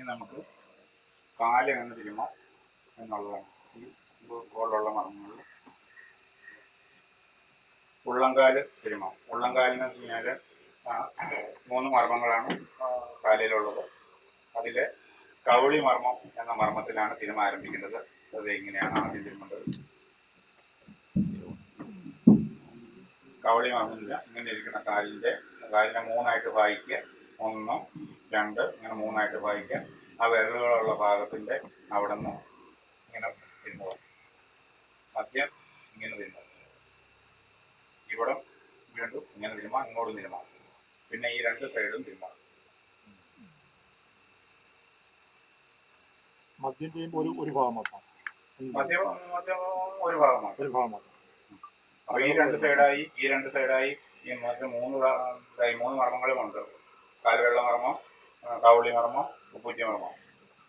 നമുക്ക് കാല് എങ്ങനെ തിരുമോ എന്നുള്ളതാണ്. ഈ പോലുള്ള മർമ്മങ്ങളിൽ ഉള്ളംകാല് തിരുമം. ഉള്ളംകാലിന് വെച്ച് കഴിഞ്ഞാൽ 3 മർമ്മങ്ങളാണ് കാലിലുള്ളത്. അതിൽ കൗളി മർമ്മം എന്ന മർമ്മത്തിലാണ് തിരുമ ആരംഭിക്കുന്നത്. അത് ഇങ്ങനെയാണ് ആദ്യം തിരുമേണ്ടത്. കൗളി മർമ്മമില്ല, ഇങ്ങനെ ഇരിക്കുന്ന കാലിനെ 3ആയിട്ട് ഭാഗിക്കുക. 1, 2 ഇങ്ങനെ 3ആയിട്ട് ഭാഗിക്കുക. ആ വിരലുകളുള്ള ഭാഗത്തിന്റെ അവിടെ നിന്ന് ഇങ്ങനെ തിരുമുക. മദ്യം ഇങ്ങനെ തിരുമുക. ഇവിടെ വീണ്ടും ഇങ്ങനെ തിരുമ, ഇങ്ങോട്ടും തിരുമ. പിന്നെ ഈ 2 സൈഡും തിരുമ. മദ്യം ചെയ്യുമ്പോൾ ഒരു ഭാഗം മാത്രം, മദ്യം ഒരു ഭാഗം മാത്രം. അപ്പൊ ഈ 2 സൈഡായി, ഈ 2 സൈഡായി. ഈ മറ്റേ 3 മർമ്മങ്ങളുമുണ്ട്. കാൽവെള്ള മർമ്മം, കൗളി മർമ്മം, ഉപ്പൂറ്റി മർമ്മം.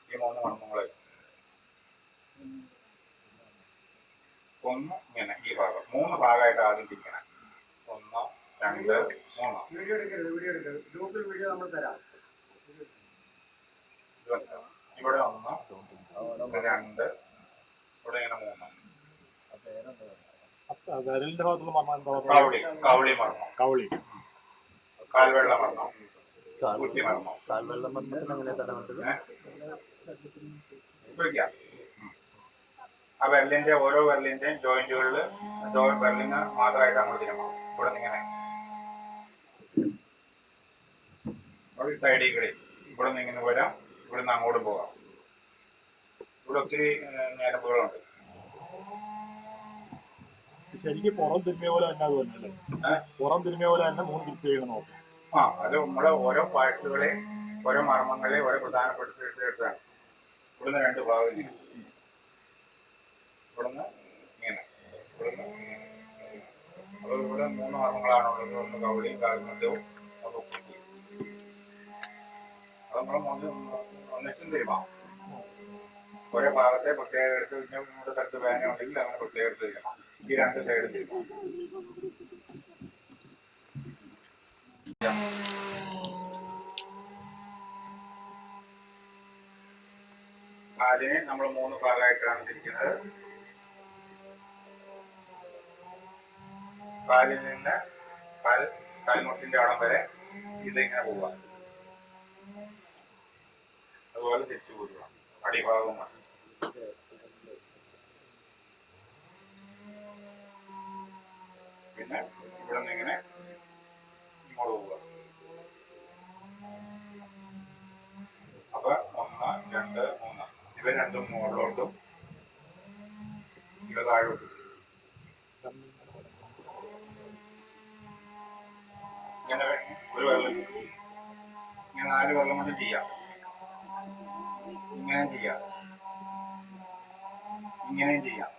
ഈ 3 മർമ്മങ്ങളെ ഒന്ന് ഇങ്ങനെ ഈ ഭാഗം 3 ഭാഗമായിട്ട് ആദ്യം തിരിക്കണം. 1, 2, 3. ഇവിടെ 1, 2, ഇവിടെ ഇങ്ങനെ 3. വിരലിന്റെ ഭാഗത്തുള്ള മർമ്മം കൗളി മർമ്മം, കാൽവെള്ള മർമ്മം, ഉപ്പൂറ്റി മർമ്മം. കാൽവെള്ള മർമ്മത്തിന് അങ്ങനെ തടവേണ്ടത്. ആ വിരലിന്റെ ഓരോ വിരലിന്റെയും ജോയിന്റുകളിൽ വിരലിന് മാത്രമായിട്ട് നമ്മൾ തിരുമാം. ഇവിടെ നിന്ന് ഇങ്ങനെ സൈഡിൽ കൂടി ഇവിടെ നിന്ന് ഇങ്ങനെ വരാം. ഇവിടെ നിന്ന് അങ്ങോട്ട് പോകാം. ഇവിടെ ഒത്തിരി ഞരമ്പുകളുണ്ട്. ശരിക്കും പുറം തിരുമിയ പോലെ തന്നെ അതുതന്നെ, പുറം തിരുമിയ പോലെ തന്നെ 3 തിരിച്ചു ചെയ്യണം നോക്കാം. അത് നമ്മളെ ഓരോ പാർട്സുകളെ, ഓരോ മർമ്മങ്ങളെ ഓരോ പ്രധാനപ്പെടുത്തിയെടുത്താണ്. ഇവിടുന്ന് 2 ഭാഗം ഇങ്ങനെ, ഇവിടുന്ന് ഇങ്ങനെ, ഇവിടുന്ന് ഇങ്ങനെ. അപ്പോൾ ഇവിടെ 3 മർമ്മങ്ങളാണുള്ളത്. ഒന്ന് കൗളിയും കാൽമധ്യവും അപ്പോൾ കുറ്റി. അത് നമ്മൾ ഒന്നിച്ചും തിരുമാം. ഓരോ ഭാഗത്തെ പ്രത്യേകം എടുത്ത് നമ്മുടെ സ്ഥലത്ത് വേദന ഉണ്ടെങ്കിൽ അങ്ങനെ പ്രത്യേകം എടുത്ത് തിരുമാം. ഈ 2 സൈഡും തിരുമാം. അതിനെ നമ്മൾ 3 ഭാഗമായിട്ടാണ് തിരിക്കുന്നത്. കാലിൽ നിന്ന് കാൽമുട്ടിന്റെ അടം വരെ ഇതിങ്ങനെ പോവുക. അതുപോലെ തിരിച്ചു പോരുക. അടിഭാഗവും മതി. പിന്നെ ഇവിടെ നിന്ന് ഇങ്ങനെ ഇങ്ങോട്ട് പോവുക. അപ്പൊ 1, 2, 3 ഇവ 2 മുകളിലോട്ടും ഇവ താഴോട്ടും. ഇങ്ങനെ ഒരു വെള്ളം ഇങ്ങനെ 4 വെള്ളം കൊണ്ട് ചെയ്യാം. ഇങ്ങനെയും ചെയ്യാം, ഇങ്ങനെയും ചെയ്യാം.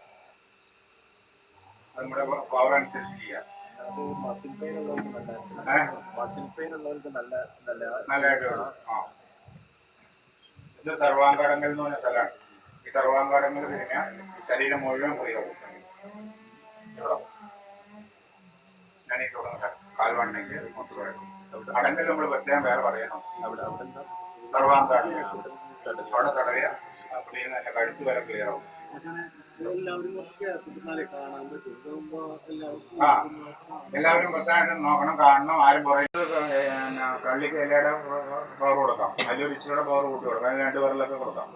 അത് നമ്മുടെ പവർ അനുസരിച്ച് ചെയ്യാം. മസിൽ പെയിൻ ഉള്ളവർക്ക് നല്ലതായിട്ട് വേണം. ഇത് സർവാംഗടങ്കൽ എന്ന് പറഞ്ഞ സ്ഥലമാണ്. ഈ സർവാംഗടങ്കൽ കഴിഞ്ഞാൽ ശരീരം മുഴുവൻ പോയാവും. ഞാൻ ഈ തുടങ്ങുന്ന കാൽവണ്ണെങ്കിൽ മൊത്തമായിട്ട് അടങ്കൽ നമ്മൾ പ്രത്യേകം വേറെ പറയണം. സർവാംഗടങ്കൽ അവിടെ തടയുക. അപ്പോൾ എന്റെ കഴുത്ത് വരെ ക്ലിയർ ആവും. എല്ലാവരും പ്രത്യേകമായിട്ട് നോക്കണം, കാണണം. ആരും പറയുന്നത് കള്ളിക്ക് ഇലയുടെ പവർ കൊടുക്കാം. അതിലൊരു ഇച്ചിരിയുടെ പവർ കൂട്ടി കൊടുക്കാം. അതിന് 2 വിരലൊക്കെ കൊടുക്കാം.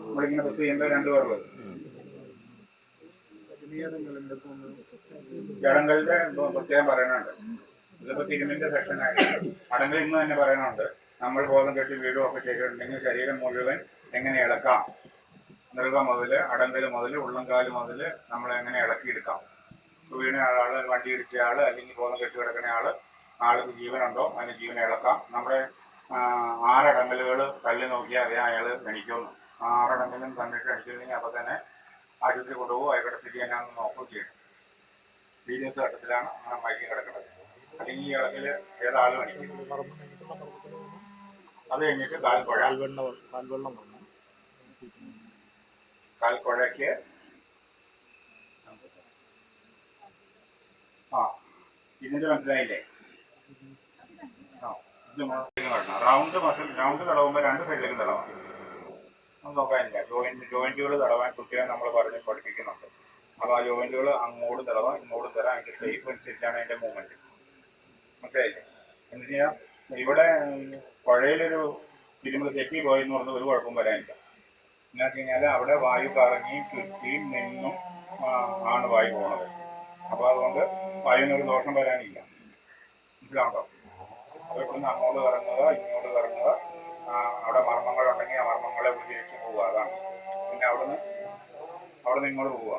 നമ്മളിങ്ങനെ പ്രസ് ചെയ്യുമ്പോൾ 2 വിരൽ. ജടങ്കലിന്റെ പ്രത്യേകം പറയാനുണ്ട്. ഇതിപ്പോ തിരുമിന്റെ സെക്ഷനായിട്ട് അടങ്കൽ ഇന്ന് തന്നെ പറയാനുണ്ട്. നമ്മൾ ബോധം കെട്ടി വീടുമൊക്കെ ചെയ്തിട്ടുണ്ടെങ്കിൽ ശരീരം മുഴുവൻ എങ്ങനെ ഇളക്കാം. നൃഗ മുതല്, അടങ്കൽ മുതല്, ഉള്ളംകാല് മുതല് നമ്മൾ എങ്ങനെ ഇളക്കിയെടുക്കാം. വീണ ആള്, വണ്ടി ഇടിച്ച ആള്, അല്ലെങ്കിൽ ബോധം കെട്ടി കിടക്കുന്ന ആൾക്ക് ജീവനുണ്ടോ, അതിന് ജീവനെ ഇളക്കാം. നമ്മുടെ 6 അടങ്കലുകൾ തള്ളി നോക്കിയാൽ അറിയാം അയാൾ എണീക്കുമെന്ന്. 6 അടങ്കലും കണ്ടിട്ട് എണീക്കില്ലെങ്കിൽ അപ്പൊ തന്നെ ആശുപത്രി കൊണ്ടുപോകും. ആയിക്കോട്ടെ സ്ഥിതി എന്നാന്ന് നോക്കുകയും ചെയ്യണം. സീരിയസ് ഘട്ടത്തിലാണ് അങ്ങനെ മയക്കി കിടക്കുന്നത്. അല്ലെങ്കിൽ ഈ ഇളക്കില് ഏതാളും എണീക്കും. അത് കഴിഞ്ഞിട്ട് കാൽക്കുഴയ്ക്ക് ഇതിന്റെ മനസ്സിലായില്ലേ? ഇത് റൗണ്ട് തടവുമ്പോൾ 2 സൈഡിലേക്കും തടവാം. ഒന്നും നോക്കാനില്ല. ജോയിന്റുകൾ തടവാൻ കുട്ടികളെ നമ്മൾ പറഞ്ഞ് പഠിപ്പിക്കുന്നുണ്ട്. അപ്പോൾ ആ ജോയിന്റുകൾ അങ്ങോട്ടും തടവാം ഇങ്ങോട്ടും തരാം. അതിൻ്റെ ഷേപ്പ് അനുസരിച്ചാണ് അതിൻ്റെ മൂവ്മെന്റ്. മനസ്സിലായില്ലേ? എന്ന് വെച്ച് കഴിഞ്ഞാൽ ഇവിടെ പുഴയിലൊരു തിരുമ്പ് തെറ്റി പോയെന്ന് പറഞ്ഞാൽ ഒരു കുഴപ്പം വരാനില്ല. എന്ന് വെച്ച് കഴിഞ്ഞാൽ അവിടെ വായു കറങ്ങിയും ചുറ്റിയും നിന്നും ആണ് വായു പോണത്. അപ്പോൾ അതുകൊണ്ട് വായുവിനൊരു ദോഷം വരാനില്ല. മനസ്സിലാവുണ്ടോ? അപ്പോൾ ഇവിടുന്ന് അങ്ങോട്ട് കറങ്ങുക ഇങ്ങോട്ട് കറങ്ങുക. അവിടെ മർമ്മങ്ങളുണ്ടെങ്കിൽ ആ മർമ്മങ്ങളെ ഉപയോഗിച്ച് പോവുക. അതാണ്. പിന്നെ അവിടെ ഇങ്ങോട്ട് പോവുക.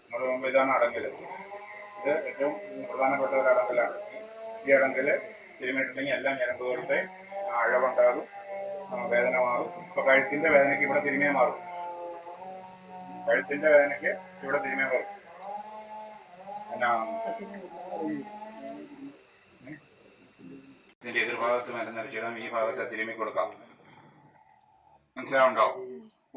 ഇങ്ങോട്ട് പോകുമ്പോൾ ഇതാണ് അടങ്കൽ. ഇത് ഏറ്റവും പ്രധാനപ്പെട്ട ഒരു അടങ്കലാണ്. ഈ അടങ്കൽ തിരുമിയിട്ടുണ്ടെങ്കിൽ എല്ലാ ഞരമ്പുകളുടെ അഴവുണ്ടാകും, വേദന മാറും. ഇപ്പൊ കഴുത്തിന്റെ വേദനയ്ക്ക് ഇവിടെ തിരുമിയെ മാറും. കഴുത്തിന്റെ വേദനയ്ക്ക് ഇവിടെ തിരുമിയെ മാറും. ഇതിന്റെ എതിർഭാഗത്ത് മരുന്നടിച്ചിടാം, ഈ ഭാഗത്ത് തിരുമ്മി കൊടുക്കാം. മനസ്സിലാവുണ്ടോ?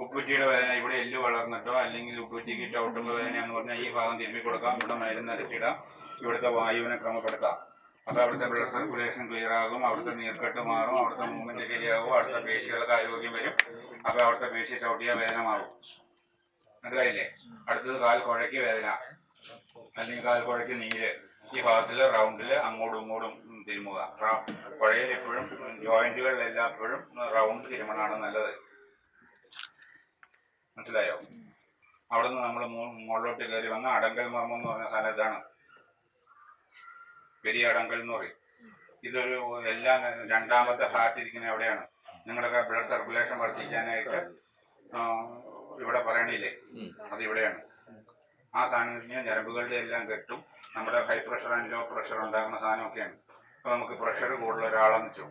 ഉപ്പുറ്റിയുടെ വേദന ഇവിടെ എല്ല് വളർന്നിട്ടോ അല്ലെങ്കിൽ ഉപ്പുറ്റിക്ക് ചവിട്ടുമ്പോൾ വേദന എന്ന് പറഞ്ഞാൽ ഈ ഭാഗം തിരുമ്മി കൊടുക്കാം. ഇവിടെ മരുന്നടിച്ചിടാം, ഇവിടുത്തെ വായുവിനെ ക്രമപ്പെടുത്താം. അപ്പോൾ അവിടുത്തെ ബ്ലഡ് സർക്കുലേഷൻ ക്ലിയർ ആകും, അവിടുത്തെ നീർക്കെട്ട് മാറും, അവിടുത്തെ മൂവ്മെന്റ് ശരിയാകും, അവിടുത്തെ പേശികൾക്ക് ആരോഗ്യം വരും. അപ്പോൾ അവിടുത്തെ പേശി ചവിട്ടിയാൽ വേദന മാറും. മനസ്സിലായില്ലേ? അടുത്തത് കാൽ കുഴയ്ക്ക് വേദന അല്ലെങ്കിൽ കാൽ കുഴയ്ക്ക് നീര്. ഈ ഭാഗത്തില് റൗണ്ടില് അങ്ങോട്ടും ഇങ്ങോട്ടും തിരുമുക. പുഴയിൽ എപ്പോഴും ജോയിന്റുകളിലെല്ലാം എപ്പോഴും റൗണ്ട് തിരുമണാണ് നല്ലത്. മനസ്സിലായോ? അവിടെ നിന്ന് നമ്മൾ മുകളിലോട്ട് കയറി വന്ന അടങ്കൽ മർമ്മം എന്ന് പറഞ്ഞ സ്ഥലം ഇതാണ്. പെരിയ അടങ്കൽ എന്ന് പറയും. ഇതൊരു എല്ലാം രണ്ടാമത്തെ ഹാർട്ട് ഇരിക്കുന്ന എവിടെയാണ്? നിങ്ങളുടെ ബ്ലഡ് സർക്കുലേഷൻ വർദ്ധിക്കാനായിട്ട് ഇവിടെ പറയണില്ലേ, അത് ഇവിടെയാണ്. ആ സാധനം എന്ന് വെച്ചാൽ ഞരമ്പുകളുടെ എല്ലാം കെട്ടും. നമ്മുടെ high pressure and low pressure ഉണ്ടാകുന്ന സാധനമൊക്കെയാണ്. അപ്പോൾ നമുക്ക് പ്രഷർ കൂടുതൽ ഒരാളെന്ന് വെച്ചു,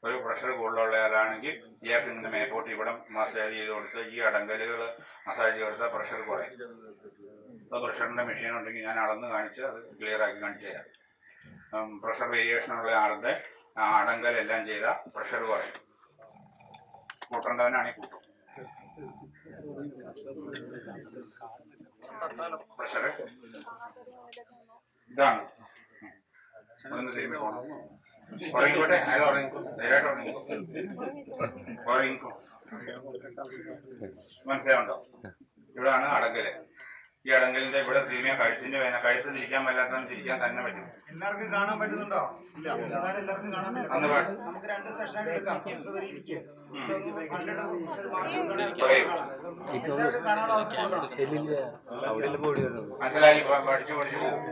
ഒരു പ്രഷർ കൂടുതലുള്ള ആളാണെങ്കിൽ ഇയാൾക്ക് ഇങ്ങനെ മേപ്പോട്ട് ഇവിടെ മസാജ് ചെയ്ത് കൊടുത്ത് ഈ അടങ്കലുകൾ മസാജ് ചെയ്ത് കൊടുത്താൽ പ്രഷർ കുറയും. അപ്പോൾ പ്രഷറിൻ്റെ മെഷീൻ ഉണ്ടെങ്കിൽ ഞാൻ അളന്ന് കാണിച്ച് അത് ക്ലിയർ ആക്കി കാണിച്ചു തരാം. പ്രഷർ വേരിയേഷനുള്ള ആളുടെ അടങ്കലെല്ലാം ചെയ്താൽ പ്രഷർ കുറയും. കൂട്ടേണ്ടവനാണെങ്കിൽ കൂട്ടും. പ്രഷർ ഇതാണ്. ഒന്ന് തിരുമ്പി പോകണം. ഉറങ്ങിക്കോട്ടെ, അത് ഉറങ്ങിക്കോ, ധൈര്യമായിട്ട് ഉറങ്ങിക്കോ. മനസ്സിലാവുണ്ടോ? ഇവിടാണ് അടങ്കല്. ഈ അടങ്കലിന്റെ ഇവിടെ തിരിഞ്ഞ കഴുത്തിന്റെ വേദന. കഴുത്ത് തിരിക്കാൻ മേലാത്തവൻ തിരിക്കാൻ തന്നെ പറ്റും. എല്ലാവർക്കും കാണാൻ പറ്റുന്നുണ്ടോ? എല്ലാവർക്കും കാണാൻ പറ്റും. നമുക്ക് 2 സെഷനായിട്ട് എടുക്കാം. മനസ്സിലായി? പഠിച്ചു പഠിച്ചു പോകും.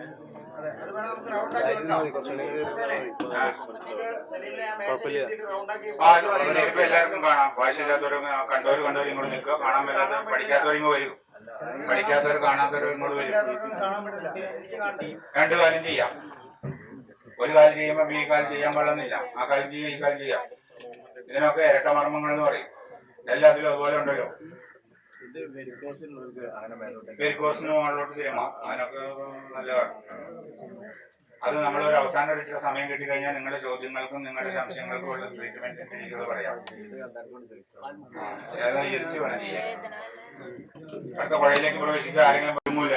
എല്ലാവർക്കും കാണാം. വാശിയില്ലാത്തവരും കണ്ടവരും ഇങ്ങോട്ട് നിൽക്കുക. കാണാൻ പറ്റാത്ത പഠിക്കാത്തവരും ഇങ്ങോട്ട് വരും. പഠിക്കാത്തവർ കാണാത്തവരും ഇങ്ങോട്ട് വരും. 2 കാര്യം ചെയ്യാം. ഒരു കാര്യം ചെയ്യുമ്പോൾ ഈ കാര്യം ചെയ്യാൻ പാടില്ലെന്നില്ല. ആ കാര്യം ചെയ്യാം, ഈ കാര്യം ചെയ്യാം. ഇതിനൊക്കെ ഇരട്ട മർമ്മങ്ങൾ എന്ന് പറയും. എല്ലാത്തിലും അതുപോലെ ഉണ്ടല്ലോ. വെരിക്കോസിന് മുകളിലോട്ട് തിരുമാം. അതിനൊക്കെ നല്ലതാണ്. അത് നമ്മളൊരു അവസാനം എടുത്ത സമയം കിട്ടിക്കഴിഞ്ഞാൽ നിങ്ങളുടെ ചോദ്യങ്ങൾക്കും നിങ്ങളുടെ സംശയങ്ങൾക്കും ഉള്ള ട്രീറ്റ്മെന്റിന്റെ രീതികൾ പറയാം. ഇരുത്തി വേണം ചെയ്യാൻ. അടുത്ത കുഴയിലേക്ക് പ്രവേശിക്കുക. ആരെങ്കിലും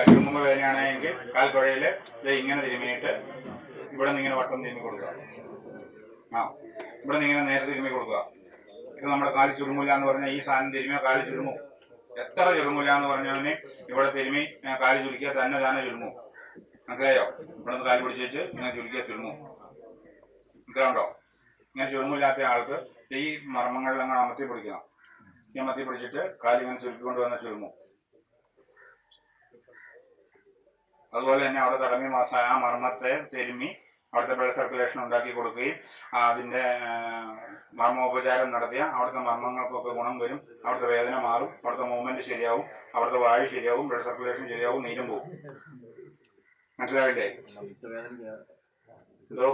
തിരുമുമ്പ് വേദനയാണെങ്കിൽ കാൽ കുഴയില് ഇങ്ങനെ തിരുമിയിട്ട് ഇവിടെ നിന്ന് ഇങ്ങനെ വട്ടം തിരുമ്മി കൊടുക്കുക. ഇവിടെ നിന്ന് ഇങ്ങനെ നേരെ തിരുമ്മി കൊടുക്കുക. ഇത് നമ്മുടെ കാല് ചുരുമില്ല എന്ന് പറഞ്ഞാൽ ഈ സാധനം തിരുമിയ കാല് ചുരുമും. എത്ര ചുരുമില്ല എന്ന് പറഞ്ഞവന് ഇവിടെ തിരുമി കാല് ചുരുക്കിയാൽ തന്നെ ചുരുമും. മനസ്സിലായോ? ഇവിടെ നിന്ന് കാല് പിടിച്ച് വെച്ച് ഇങ്ങനെ ചുരുക്കിയാൽ ചുരുമും. മനസ്സിലാവുണ്ടോ? ഇങ്ങനെ ചുരുമില്ലാത്ത ആൾക്ക് ഈ മർമ്മങ്ങളിലങ്ങനെ അമർത്തി പിടിക്കണം. ഈ അമർത്തി പിടിച്ചിട്ട് കാല് ഇങ്ങനെ ചുരുക്കിക്കൊണ്ട് വന്ന ചുരുമും. അതുപോലെ തന്നെ അവിടെ തുടങ്ങി ആ മർമ്മത്തെ തിരുമ്മി അവിടുത്തെ ബ്ലഡ് സർക്കുലേഷൻ ഉണ്ടാക്കി കൊടുക്കുകയും അതിൻ്റെ മർമ്മോപചാരം നടത്തിയ അവിടുത്തെ മർമ്മങ്ങൾക്കൊക്കെ ഗുണം വരും. അവിടുത്തെ വേദന മാറും, അവിടുത്തെ മൂവ്മെന്റ് ശരിയാവും, അവിടുത്തെ വായു ശരിയാവും, ബ്ലഡ് സർക്കുലേഷൻ ശരിയാവും, നീരും പോകും. മനസ്സിലാവില്ലേ? എന്തോ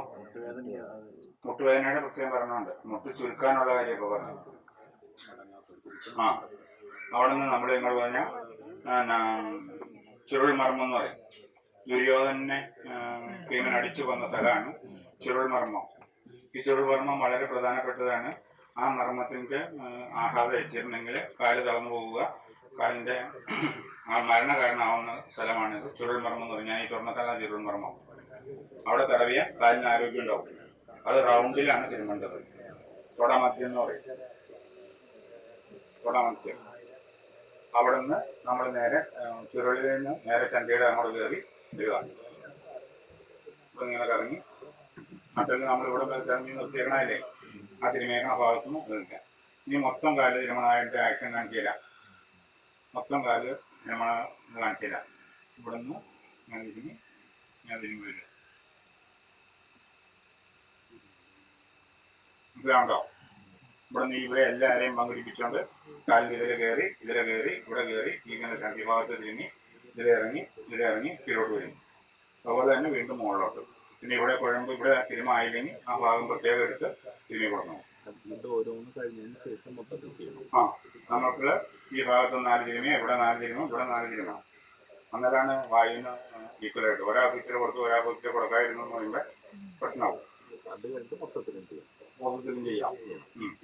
മുട്ടുവേദനയുടെ പ്രത്യേകം പറഞ്ഞുണ്ട്. മുട്ട് ചുരുക്കാനുള്ള കാര്യമൊക്കെ പറഞ്ഞു. അവിടെ നിന്ന് നമ്മൾ ഇങ്ങോട്ട് പറഞ്ഞാൽ ചുരുൾ മർമ്മം എന്ന് പറയും. ദുര്യോധനെ ഭീമൻ അടിച്ചു കൊന്ന സ്ഥലമാണ് ചുരുൾ മർമ്മം. ഈ ചുരുൾ മർമ്മം വളരെ പ്രധാനപ്പെട്ടതാണ്. ആ മർമ്മത്തിൻ്റെ ആഘാതം ഏറ്റിരുന്നെങ്കിൽ കാല് തളർന്നു പോവുക, കാലിൻ്റെ മരണകാരണമാവുന്ന സ്ഥലമാണിത്. ചുരുൾ മർമ്മം എന്ന് പറഞ്ഞാൽ ഈ തുറന്നക്കാല ചുരുൾ മർമ്മം. അവിടെ തടവിയ കാലിന് ആരോഗ്യം ഉണ്ടാവും. അത് റൗണ്ടിലാണ് തിരുമേണ്ടത്. തൊടമധ്യം എന്ന് പറയും. തൊടമധ്യം അവിടെ നിന്ന് നമ്മൾ നേരെ ചുരുളിൽ നിന്ന് നേരെ ചന്തയുടെ അങ്ങോട്ട് കയറി വരിക. ഇവിടെ ഇങ്ങനെ കറങ്ങി മറ്റൊന്ന് നമ്മളിവിടെ തിരഞ്ഞു നിർത്തിയേക്കണല്ലേ ആ തിരുമേക്കണ ഭാഗത്തുനിന്ന് നിൽക്കാം. ഇനി മൊത്തം കാല് തിരുമണമായിട്ട് ആക്ഷൻ കാണിച്ചില്ല. മൊത്തം കാല് തിരുമണ കാണിച്ചില്ല. ഇവിടെ നിന്ന് ഞാൻ തിരുമി വരിക. മനസ്സിലാവുണ്ടോ? ഇവിടെ നിന്ന് ഇവിടെ എല്ലാവരെയും പങ്കെടുപ്പിച്ചുകൊണ്ട് കാലിൽ ഇതിലെ കയറി ഇവിടെ കയറി ഇങ്ങനെ ശക്തി ഭാഗത്ത് തിരിഞ്ഞ് ഇതിലിറങ്ങി കീഴോട്ട് വരും. അതുപോലെ തന്നെ വീണ്ടും മുകളിലോട്ട്. പിന്നെ ഇവിടെ കുഴമ്പ് ഇവിടെ തിരുമായില്ലെങ്കിൽ ആ ഭാഗം പ്രത്യേകം എടുത്ത് തിരുമ്മി കൊടുക്കണം. ഓരോന്ന് കഴിഞ്ഞതിന് ശേഷം മൊത്തത്തിൽ ചെയ്യണം. നമുക്ക് ഈ ഭാഗത്ത് 4 തിരുമി, ഇവിടെ 4 തിരുമ, ഇവിടെ 4 തിരുമണം. അന്നേരമാണ് വായുവിന് ഈക്വലായിട്ട് ഒരാൾക്ക് ഇച്ചിരി കൊടുത്ത് ഒരാൾക്ക് ഇച്ചിരി കൊടുക്കാതിരുന്നു എന്ന് പറയുമ്പോൾ പ്രശ്നമാവും. അത് കഴിഞ്ഞിട്ട് മൊത്തത്തിലും ചെയ്യാം. ചെയ്യാം.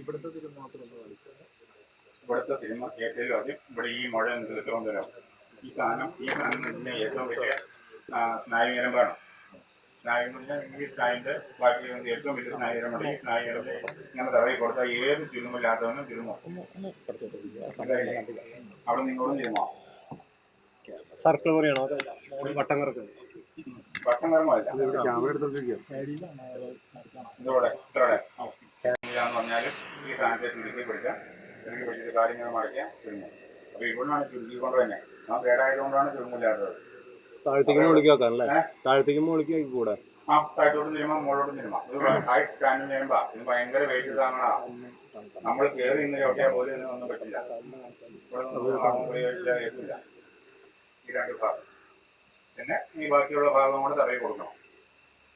ഇവിടുത്തെ തിരുമ മാത്രം ഒന്ന് കാണിച്ചാൽ ഇവിടുത്തെ തിരുമ ഏറ്റവും ആദ്യം ഇവിടെ ഈ മുഴ എത്രയും തരാം. ഈ സാധനം ഇതിന് ഏറ്റവും വലിയ സ്നായു ഞരമ്പാണ്. സ്നായു ഈ സ്നായിന്റെ ബാക്കി ഏറ്റവും വലിയ സ്നായു ഞരമ്പുണ്ട്. ഈ സ്നായു ഞരമ്പ് ഇങ്ങനെ തടവി കൊടുത്താൽ ഏത് ചുരുമില്ലാത്തവനും ചുരുമോ. അവിടെ നിങ്ങളോടും ചുരുമോ. സർക്കിൾ പറയണോ വട്ടം കറക്കം? വട്ടം കറങ്ങല്ല. ഇതോടെ ഇത്രയോടെ പറഞ്ഞാലും ഈ സാധനത്തെ ചുരുക്കി പിടിച്ചിട്ട് കാര്യങ്ങൾ മടക്കിയാൽ ചുരുങ്ങും. അപ്പൊ ഇവിടുന്നാണ് ചുരുക്കിക്കൊണ്ട് തന്നെ ആ കേടായതുകൊണ്ടാണ് ചുരുങ്ങില്ലാത്തത്. താഴത്തേക്ക് മുകളിലേക്ക് വെക്കാം അല്ലേ? താഴത്തേക്ക് മുകളിലേക്ക് ആക്കി കൂടെ. താഴത്തോട്ടും തിരുമ മുകളിലോട്ടും തിരുമ. ഇത് ഹൈ സ്റ്റാൻഡിങ് ചെയ്യുമ്പോ ഇത് ഭയങ്കര വെയിറ്റ് താങ്ങണ. നമ്മൾ കയറി ഇന്ന് ചവിട്ടിയാൽ പോലും ഇതിനൊന്നും പറ്റില്ല. ഏറ്റില്ല ഈ 2 ഭാഗം. പിന്നെ ഈ ബാക്കിയുള്ള ഭാഗം കൂടെ തറയിൽ കൊടുക്കണം.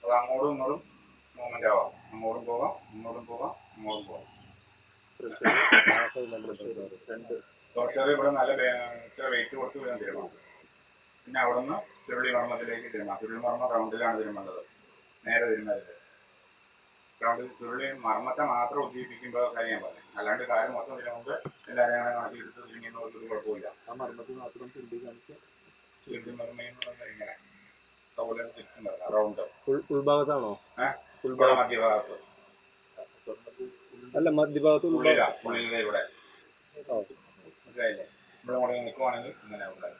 അത് അങ്ങോട്ടും ഇങ്ങോട്ടും മൂവ്മെന്റ് ആവാം. അങ്ങോട്ടും പോകാം. പ്രഷർ ഇവിടെ നല്ല ഇച്ചിരി വെയിറ്റ് കൊടുത്ത് വീഴാൻ തിരുമാം. പിന്നെ അവിടെ നിന്ന് ചുരുളി മർമ്മത്തിലേക്ക് തിരുമാം. ചുരുളി മർമ്മം റൗണ്ടിലാണ് തിരുമേണ്ടത്, നേരെ തിരുമരുത്. റൗണ്ടിൽ ചുരുളി മർമ്മത്തെ മാത്രം ഉദ്ദീപിക്കുമ്പോൾ കാര്യം പോലെ, അല്ലാണ്ട് കാര്യം മൊത്തം തിരുമുമ്പ് എല്ലാവരെയും അങ്ങനെ കണക്കിലെടുത്ത് തിരിഞ്ഞൊന്നും ഒരു കുഴപ്പമില്ല. ആ മർമ്മത്തിൽ മാത്രം ചുരുളി കാണിച്ച് ചുരുളി മർമ്മയെന്ന് പറഞ്ഞാൽ ഇങ്ങനെ അതുപോലെ സ്റ്റിക്സ് ഉണ്ടാക്കാം. റൗണ്ട് ഉൾഭാഗത്താണോ? മധ്യഭാഗത്ത് അല്ല, മധ്യഭാഗത്ത് ഉള്ളിലെ ഇവിടെ മനസ്സിലായില്ലേ? ഇവിടെ മുടങ്ങി നിൽക്കുവാണെങ്കിൽ ഇങ്ങനെ ഉണ്ടായി.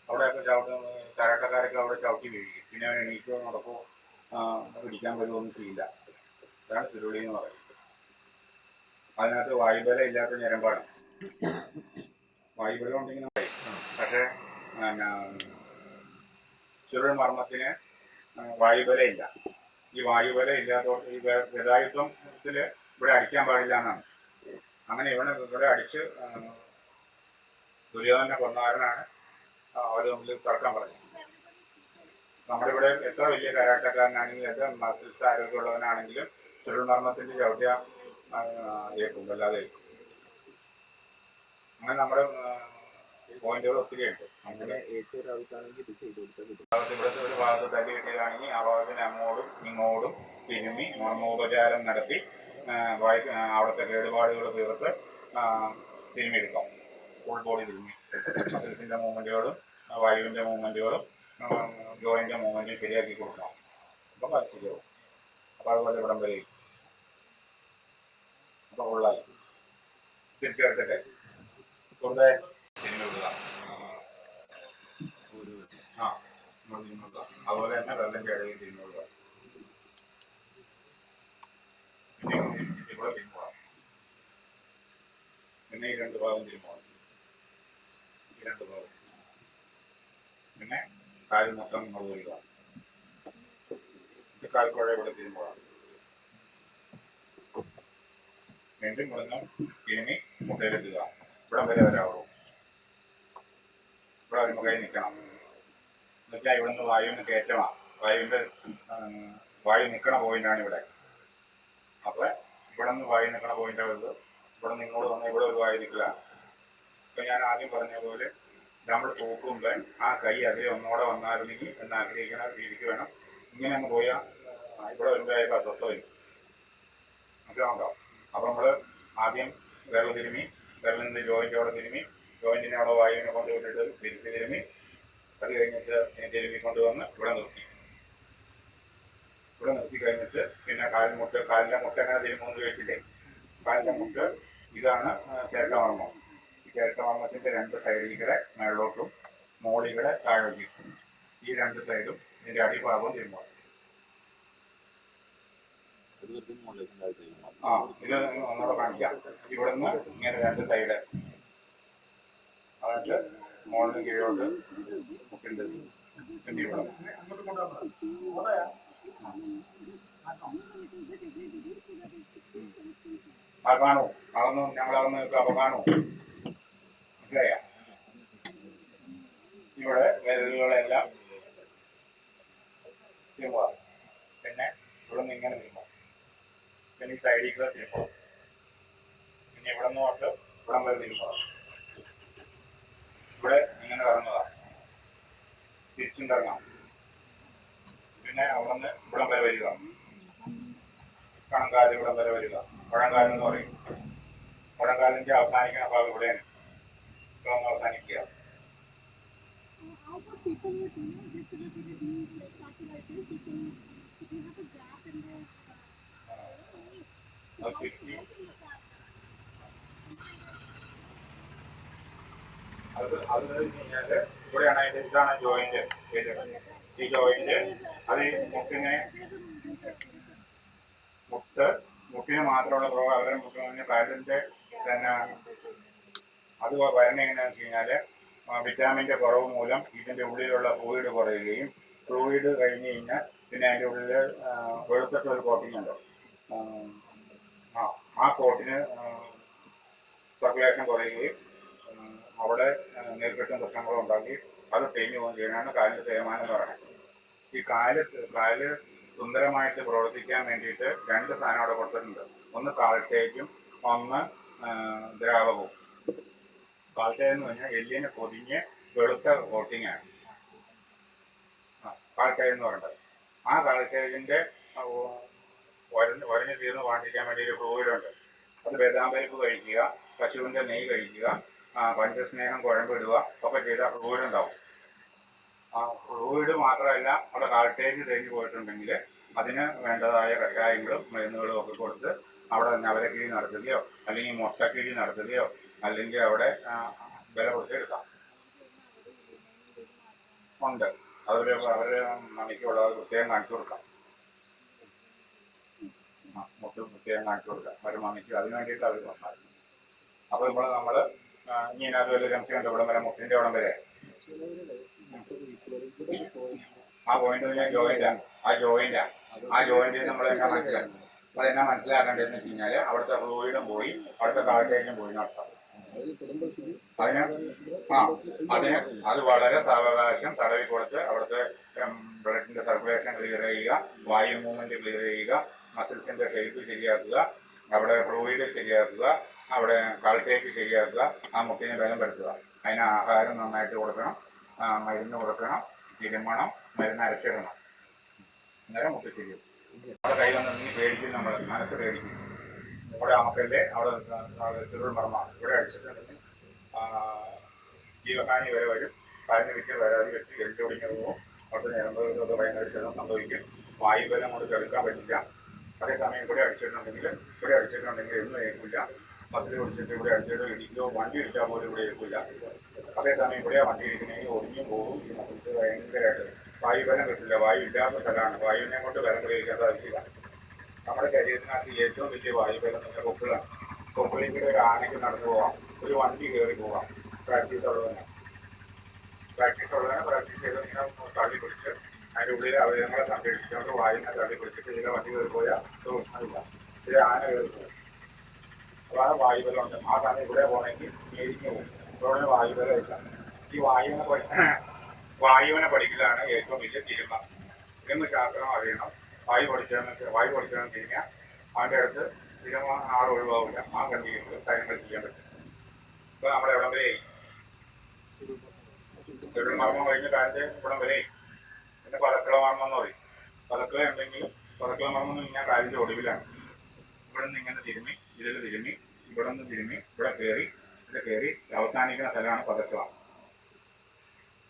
അവിടെയൊക്കെ കരാട്ടക്കാരൊക്കെ അവിടെ ചവിട്ടി വീഴിക്കും. പിന്നെ അവൻ എണീക്കോ നടക്കോ പിടിക്കാൻ വരുമൊന്നും ചെയ്യില്ല. അതാണ് ചുരുളി എന്ന് പറയുന്നത്. അതിനകത്ത് വായുബലം ഇല്ലാത്ത ഞരമ്പാണ്. വായുബലം ഉണ്ടെങ്കിൽ പറയും. പക്ഷേ ചുരുൾ മർമ്മത്തിന് വായുബലം ഇല്ല. ഈ വായുബലം ഇല്ലാത്തവർക്ക് ഈ ഗതായുത്വത്തിൽ ഇവിടെ അടിക്കാൻ പാടില്ല എന്നാണ്. അങ്ങനെ ഇവിടെ അടിച്ച് ദുര്യോധനെ കൊന്നാരനാണ് അവർ തമ്മിൽ തർക്കം പറഞ്ഞത്. നമ്മുടെ ഇവിടെ എത്ര വലിയ കരാട്ടക്കാരനാണെങ്കിലും എത്ര മസിൽസ് ആരോഗ്യമുള്ളവനാണെങ്കിലും ചുരുൾ മർമ്മത്തിന്റെ ചവിട്ടിയ ഏൽക്കും, വല്ലാതെ ഏൽക്കും. അങ്ങനെ നമ്മുടെ പോയിന്റുകൾ ഒത്തിരി ഉണ്ട്. അങ്ങനെ ഇവിടുത്തെ ഒരു ഭാഗത്ത് തല്ലി കിട്ടിയതാണെങ്കിൽ ആ ഭാഗത്തിന് അങ്ങോട്ടും ഇങ്ങോട്ടും തിരുമ്മി മർമ്മോപചാരം നടത്തി അവിടുത്തെ കേടുപാടുകൾ തീർത്ത് തിരുമ്മിയെടുക്കാം. ഫുൾ ബോഡി തിരുമ്മി മസിൽസിന്റെ മൂവ്മെന്റുകളും വായുവിന്റെ മൂവ്മെന്റുകളും ജോയിന്റെ മൂവ്മെന്റും ശരിയാക്കി കൊടുക്കണം. അപ്പം അത് ശരിയാവും. അപ്പം അതുപോലെ ഇവിടം വരെ അപ്പം ഫുള്ളായി തിരിച്ചെടുത്തിട്ട് വെറുതെ തിരിഞ്ഞു വിടുക. അതുപോലെ തന്നെ വെള്ളത്തിന്റെ ഇടയിൽ തിരിഞ്ഞു വിടുക. പിന്നെ കൂടെ തിരിഞ്ഞുപോകാം. പിന്നെ ഈ 2 ഭാഗം തിരിഞ്ഞുപോകാം. ഈ 2 ഭാഗം പിന്നെ കാല് മൊത്തം ഇങ്ങോട്ട് വരിക. കാൽക്കുഴ ഇവിടെ തിരിഞ്ഞുപോകാം. വീണ്ടും ഇവിടുന്ന് തിരുമ്മി മുട്ടയിലെത്തുക. ഇവിടം വരെ വരാവുള്ളൂ. ഇവിടെ വരുമ്പോൾ കൈ നിൽക്കണം. എന്നുവെച്ചാൽ ഇവിടുന്ന് വായുവിന് കയറ്റമാണ്. വായു നിൽക്കണ പോയിന്റാണ് ഇവിടെ. അപ്പൊ ഇവിടെ നിന്ന് വായു നിൽക്കണ പോയിന്റ് വരുന്നത് ഇവിടെ നിന്ന് ഇങ്ങോട്ട് വന്നാൽ ഇവിടെ ഒരു വായു നിൽക്കുക. ഇപ്പൊ ഞാൻ ആദ്യം പറഞ്ഞ പോലെ നമ്മൾ തൂക്കുമ്പോൾ ആ കൈ അതിൽ ഒന്നോടെ വന്നായിരുന്നെങ്കിൽ എന്ന് ആഗ്രഹിക്കുന്ന രീതിക്ക് വേണം. ഇങ്ങനെ അങ്ങ് പോയാൽ ഇവിടെ വരുമ്പോഴായിരിക്കും അസ്വസ്ഥ വരും. മനസ്സിലാവുണ്ടോ? അപ്പൊ നമ്മള് ആദ്യം വിരൽ തിരുമ്മി, വിരലിന്റെ ജോയിന്റോടെ തിരുമ്മി, ജോയിന്റിനെ അവിടെ വായുവിനെ കൊണ്ടുപോയിട്ട് തിരിച്ച് തിരുമ്മി, അത് കഴിഞ്ഞിട്ട് തിരുമ്മി കൊണ്ടുവന്ന് ഇവിടെ നിർത്തി. ഇവിടെ നിർത്തി കഴിഞ്ഞിട്ട് പിന്നെ കാലിന്റെ മുട്ട എങ്ങനെ തിരുമ്മെന്ന് ചോദിച്ചില്ലേ? കാലിന്റെ മുട്ട് ഇതാണ് ചേർക്കമർമ്മം. ചിരട്ടമർമ്മത്തിന്റെ രണ്ട് സൈഡിൽ കൂടെ മേളിലോട്ടും മോളിൽ കൂടെ താഴോട്ടും ഈ രണ്ട് സൈഡും ഇതിന്റെ അടിഭാഗവും തിരുമ്പാം. ആ ഇത് ഒന്നുകൂടെ കാണിക്കാം. ഇവിടുന്ന് ഇങ്ങനെ രണ്ട് സൈഡ് എന്നിട്ട് മോളിന് കീഴോട്ട് മുട്ടിന്റെ പിന്നെ ഇവിടെ അങ്ങോട്ട് കൊണ്ടുവന്നത് ആ കാണൂ. അതൊന്നും ഞങ്ങളതൊന്ന് അപ്പൊ കാണൂ. മനസ്സിലായ? ഇവിടെ വിരലുകളെല്ലാം തിരുമ്പുക. പിന്നെ ഇവിടെ നിന്ന് ഇങ്ങനെ തിരുമ്പുക. പിന്നെ ഈ സൈഡിൽ കൂടെ തിരുമ്പുക. പിന്നെ ഇവിടെ നിന്ന് തൊട്ട് ഇവിടം വരെ തിരുമ്പുക. ഇവിടെ ഇങ്ങനെ കറങ്ങുക. തിരിച്ചും കറങ്ങാം. പിന്നെ അവിടെ നിന്ന് ഇവിടം വരെ വരിക. കണങ്കാല് ഇവിടം വരെ വരിക. പഴങ്കാലം എന്ന് പറയും. പഴങ്കാലിന്റെ അവസാനിക്കുന്ന ഭാഗം ഇവിടെയാണ്. ഇവിടെ ഒന്ന് അവസാനിക്കുക. People with disability like arthritis, people if you have a gap in their അത് ശരിക്കും അത് കഴിഞ്ഞാല് ഇവിടെയാണ് അതിന്റെ ഇതാണ് ജോയിന്റ്. ഈ ജോയിന്റ് അത് മുട്ടിനെ മുട്ടിന് മാത്രമുള്ള പ്രോബ്ലം അവരെ മുട്ടിന് കാലിന്റെ തന്നെ അത് വരണ എങ്ങനെയാണെന്ന് വെച്ച് കഴിഞ്ഞാല് വിറ്റാമിന്റെ കുറവ് മൂലം ഇതിന്റെ ഉള്ളിലുള്ള ഫ്ലൂയിഡ് കുറയുകയും ഫ്ലൂയിഡ് കഴിഞ്ഞ് കഴിഞ്ഞാൽ പിന്നെ അതിന്റെ ഉള്ളിൽ വെളുത്തിട്ട് ഒരു കോട്ടിങ് ഉണ്ട്. ആ കോട്ടിന് സർക്കുലേഷൻ കുറയുകയും അവിടെ നീർക്കെട്ടും പ്രശ്നങ്ങളും ഉണ്ടാക്കി അത് തേഞ്ഞു പോകുകയും ചെയ്യുന്നതാണ് കാലിന്റെ തേയ്മാനം എന്ന് പറയുന്നത്. ഈ കാല് സുന്ദരമായിട്ട് പ്രവർത്തിക്കാൻ വേണ്ടിയിട്ട് രണ്ട് സാധനം അവിടെ കൊടുത്തിട്ടുണ്ട്. ഒന്ന് കാൽട്ടേജും ഒന്ന് ദ്രാവകവും. കാൽട്ടേജ് എന്ന് പറഞ്ഞാൽ എല്ലിനെ പൊതിഞ്ഞ് വെളുത്ത കോട്ടിങ്ങാണ് കാൽട്ടേജ് എന്ന് പറയുന്നത്. ആ കാൽട്ടേജിന്റെ ഉരഞ്ഞു തീർന്ന് പാണ്ടിക്കാൻ വേണ്ടി ഒരു ഫ്ലൂയിഡുണ്ട്. അത് ബദാംപരിപ്പ് കഴിക്കുക, പശുവിന്റെ നെയ്യ് കഴിക്കുക, പഞ്ചസ്നേഹം കുഴമ്പിടുക ഒക്കെ ചെയ്താൽ ഫ്ലൂയിഡ് ഉണ്ടാവും. ആ ഫ്ലൂയിഡ് മാത്രമല്ല അവിടെ കാൾട്ടേജ് തേഞ്ഞു പോയിട്ടുണ്ടെങ്കിൽ അതിന് വേണ്ടതായ കഷായങ്ങളും മരുന്നുകളും ഒക്കെ കൊടുത്ത് അവിടെ നവരക്കിഴി നടത്തുകയോ അല്ലെങ്കിൽ മുട്ടക്കിഴി നടത്തുകയോ അല്ലെങ്കിൽ അവിടെ വില കൊടുത്ത് എടുക്കാം. ഉണ്ട്. അവര് മണിക്കുള്ള പ്രത്യേകം കാണിച്ചു കൊടുക്കാം. മുട്ട് പ്രത്യേകം കാണിച്ചു കൊടുക്കാം. ഒരു മണിക്ക് അതിന് വേണ്ടിയിട്ട് അവർ വന്നായിരുന്നു. അപ്പോൾ നമ്മള് ഇങ്ങനെ അതുപോലെ സംശയമുണ്ട്. ഇവിടം വരെ മുട്ടിന്റെ ഇവിടം വരെ ആ പോയിന്റ് ജോയിന്റാണ്. ആ ജോയിന്റ് നമ്മൾ എന്നാ മനസ്സിലാക്കും. അതെന്നാ മനസ്സിലാക്കേണ്ടതെന്ന് വെച്ച് കഴിഞ്ഞാല് അവിടുത്തെ ഫ്ലൂയിഡും പോയി അവിടുത്തെ കാൾട്ടേജും പോയി നടത്താം. അത് വളരെ സാവകാശം തടവി കൊടുത്ത് അവിടുത്തെ ബ്ലഡിന്റെ സർക്കുലേഷൻ ക്ലിയർ ചെയ്യുക, വായു മൂവ്മെന്റ് ക്ലിയർ ചെയ്യുക, മസിൽസിന്റെ ഷേപ്പ് ശരിയാക്കുക, അവിടെ ഫ്ലൂയിഡ് ശരിയാക്കുക, അവിടെ കാൾട്ടേജ് ശരിയാക്കുക, ആ മുട്ടിനെ ബലം വരുത്തുക. അതിന് ആഹാരം നന്നായിട്ട് കൊടുക്കണം, മരുന്ന് കൊടുക്കണം, തിരുമണം, മരുന്ന് അരച്ചിടണം. അന്നേരം മുട്ട് ശരിയാവും. അവിടെ കൈ വന്നിട്ടുണ്ടെങ്കിൽ പേടിക്കും, നമ്മൾ മനസ്സ് പേടിക്കും. അവിടെ അമക്കല്ലേ, അവിടെ ചുരുൾ മർമ്മമാണ്. ഇവിടെ അടിച്ചിട്ടുണ്ടെങ്കിൽ ജീവഹാനി വരെ വരും. കാലിന് വിറ്റ് വരാതി വെച്ച് എല്ല് ഒടിഞ്ഞു പോകും. അവിടുത്തെ ഞരമ്പുകൾക്കൊക്കെ ഭയങ്കര ക്ഷതം സംഭവിക്കും. വായുബലം കൊണ്ട് ചെറുക്കാൻ പറ്റില്ല. അതേസമയം ഇവിടെ അടിച്ചിട്ടുണ്ടെങ്കിൽ എന്നും ഏൽക്കില്ല. മസിൽ പിടിച്ചിട്ട് ഇവിടെ അടിച്ചിട്ടോ ഇടിക്കോ വണ്ടി ഇടിച്ചാൽ പോലും ഇവിടെ ഏൽക്കില്ല. അതേസമയം ഇവിടെ വണ്ടി ഇരിക്കണമെങ്കിൽ ഒടിഞ്ഞു പോകും. ഈ മസിൽസ് ഭയങ്കരമായിട്ട് വായുബലം കിട്ടില്ല. വായു ഇല്ലാത്ത സ്ഥലമാണ്. വായുവിനെ കൊണ്ട് ബലം പ്രയോഗിക്കാൻ സാധിക്കില്ല. നമ്മുടെ ശരീരത്തിനകത്ത് ഏറ്റവും വലിയ വായുബലം നമ്മുടെ കൊക്കിളാണ്. കൊക്കിളിൽ കൂടെ ഒരു ആനയ്ക്ക് നടന്നു പോകാം, ഒരു വണ്ടി കയറി പോകാം. പ്രാക്ടീസ് ഉള്ളതിനെ പ്രാക്ടീസ് ചെയ്ത് ഇങ്ങനെ തള്ളി പിടിച്ച് അതിൻ്റെ ഉള്ളിൽ അവയവങ്ങളെ സംരക്ഷിച്ചുകൊണ്ട് വായുവിനെ തള്ളി പിടിച്ചിട്ട് ഇതിലെ വണ്ടി കയറി പോയാൽ പ്രശ്നമില്ല. ഇതിലെ ആന കയറി പോകും. അതാണ് വായുബലം ഉണ്ട്. ആ സമയം ഇവിടെ പോകണമെങ്കിൽ ഞെരിഞ്ഞു പോകും. ഇവിടെ വായുബലം ഇല്ല. ഈ വായുവിനെ പഠിക്കലാണ് ഏറ്റവും വലിയ തിരുമ. ശാസ്ത്രം അറിയണം. വായു പഠിച്ചതെന്ന് കഴിഞ്ഞാൽ അവൻ്റെ അടുത്ത് തിരുമ ആൾ ഒഴിവാകില്ല. ആ കണ്ടിട്ട് കാര്യങ്ങൾ ചെയ്യാൻ പറ്റും. ഇപ്പൊ നമ്മളെ എവിടം വരെ ചെറുമർമ്മം കഴിഞ്ഞ കാലത്ത് ഇവിടം വരെ പിന്നെ പതക്കളമർമ്മം എന്ന് പറയും. പതക്കള ഉണ്ടെങ്കിലും പതക്കളമർമ്മം എന്ന് കഴിഞ്ഞാൽ കാലിന്റെ ഒടുവിലാണ്. ഇവിടെ നിന്ന് ഇങ്ങനെ തിരുമ്മി, ഇതിൽ തിരുമ്മി, ഇവിടെ നിന്ന് തിരുമ്മി, ഇവിടെ കയറി അവസാനിക്കുന്ന സ്ഥലമാണ് പതക്കള.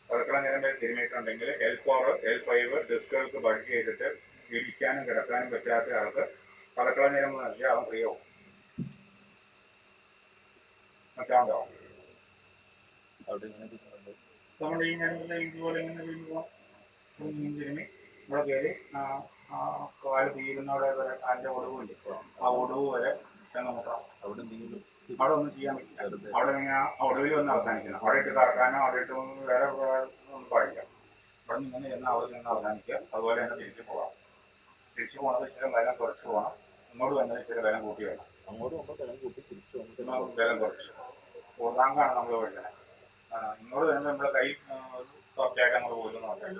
പതക്കള നിരമ്പിൽ തിരുമ്മിയിട്ടുണ്ടെങ്കിൽ L4, L5 ഡിസ്കുകൾക്ക് ബൾജ് ചെയ്തിട്ട് ഇരിക്കാനും കിടക്കാനും പറ്റാത്ത ആൾക്ക് പതക്കള നിരമ്പ് നൽകിയാൽ അവൻ പ്രിയവും. മനസ്സിലാവുണ്ടോ? നമ്മൾ ഈ ഞരമ്പിലെ ഇതുപോലെ ഇങ്ങനെ തിരിയുമ്പോൾ തിരുമ്മി ഇവിടെ കയറി കാല് തീരുന്നവിടെ വരെ കാലിൻ്റെ ഒടുവില്ല, ആ ഒടുവ് വരെ ചെന്ന് മുട്ടാം. അവിടെ ഒന്നും ചെയ്യാൻ പറ്റില്ല. അവിടെ ഇങ്ങനെ ആ ഒടുവിൽ വന്ന് അവസാനിക്കണം. അവിടെ ഇട്ട് കറക്കാനോ അവിടെ ഇട്ട് വേറെ ഒന്നും പാടില്ല. അവിടെ നിന്ന് ഇങ്ങനെ ചെന്ന് അവിടെ നിന്ന് അവസാനിക്കുക. അതുപോലെ തന്നെ തിരിച്ചു പോകാം. തിരിച്ചു പോകണത് ഇച്ചിരി ബലം കുറച്ച് പോകണം. ഇങ്ങോട്ട് വന്നത് ഇച്ചിരി ബലം കൂട്ടി വേണം. ബലം കുറച്ച് പൂർണ്ണാങ്കാണ് നമ്മൾ പഠിക്കണേ. ഇങ്ങോട്ട് വരുമ്പോൾ നമ്മുടെ കൈ സോഫ്റ്റ് ആയിട്ട് നമ്മൾ പോലും നോക്കാം.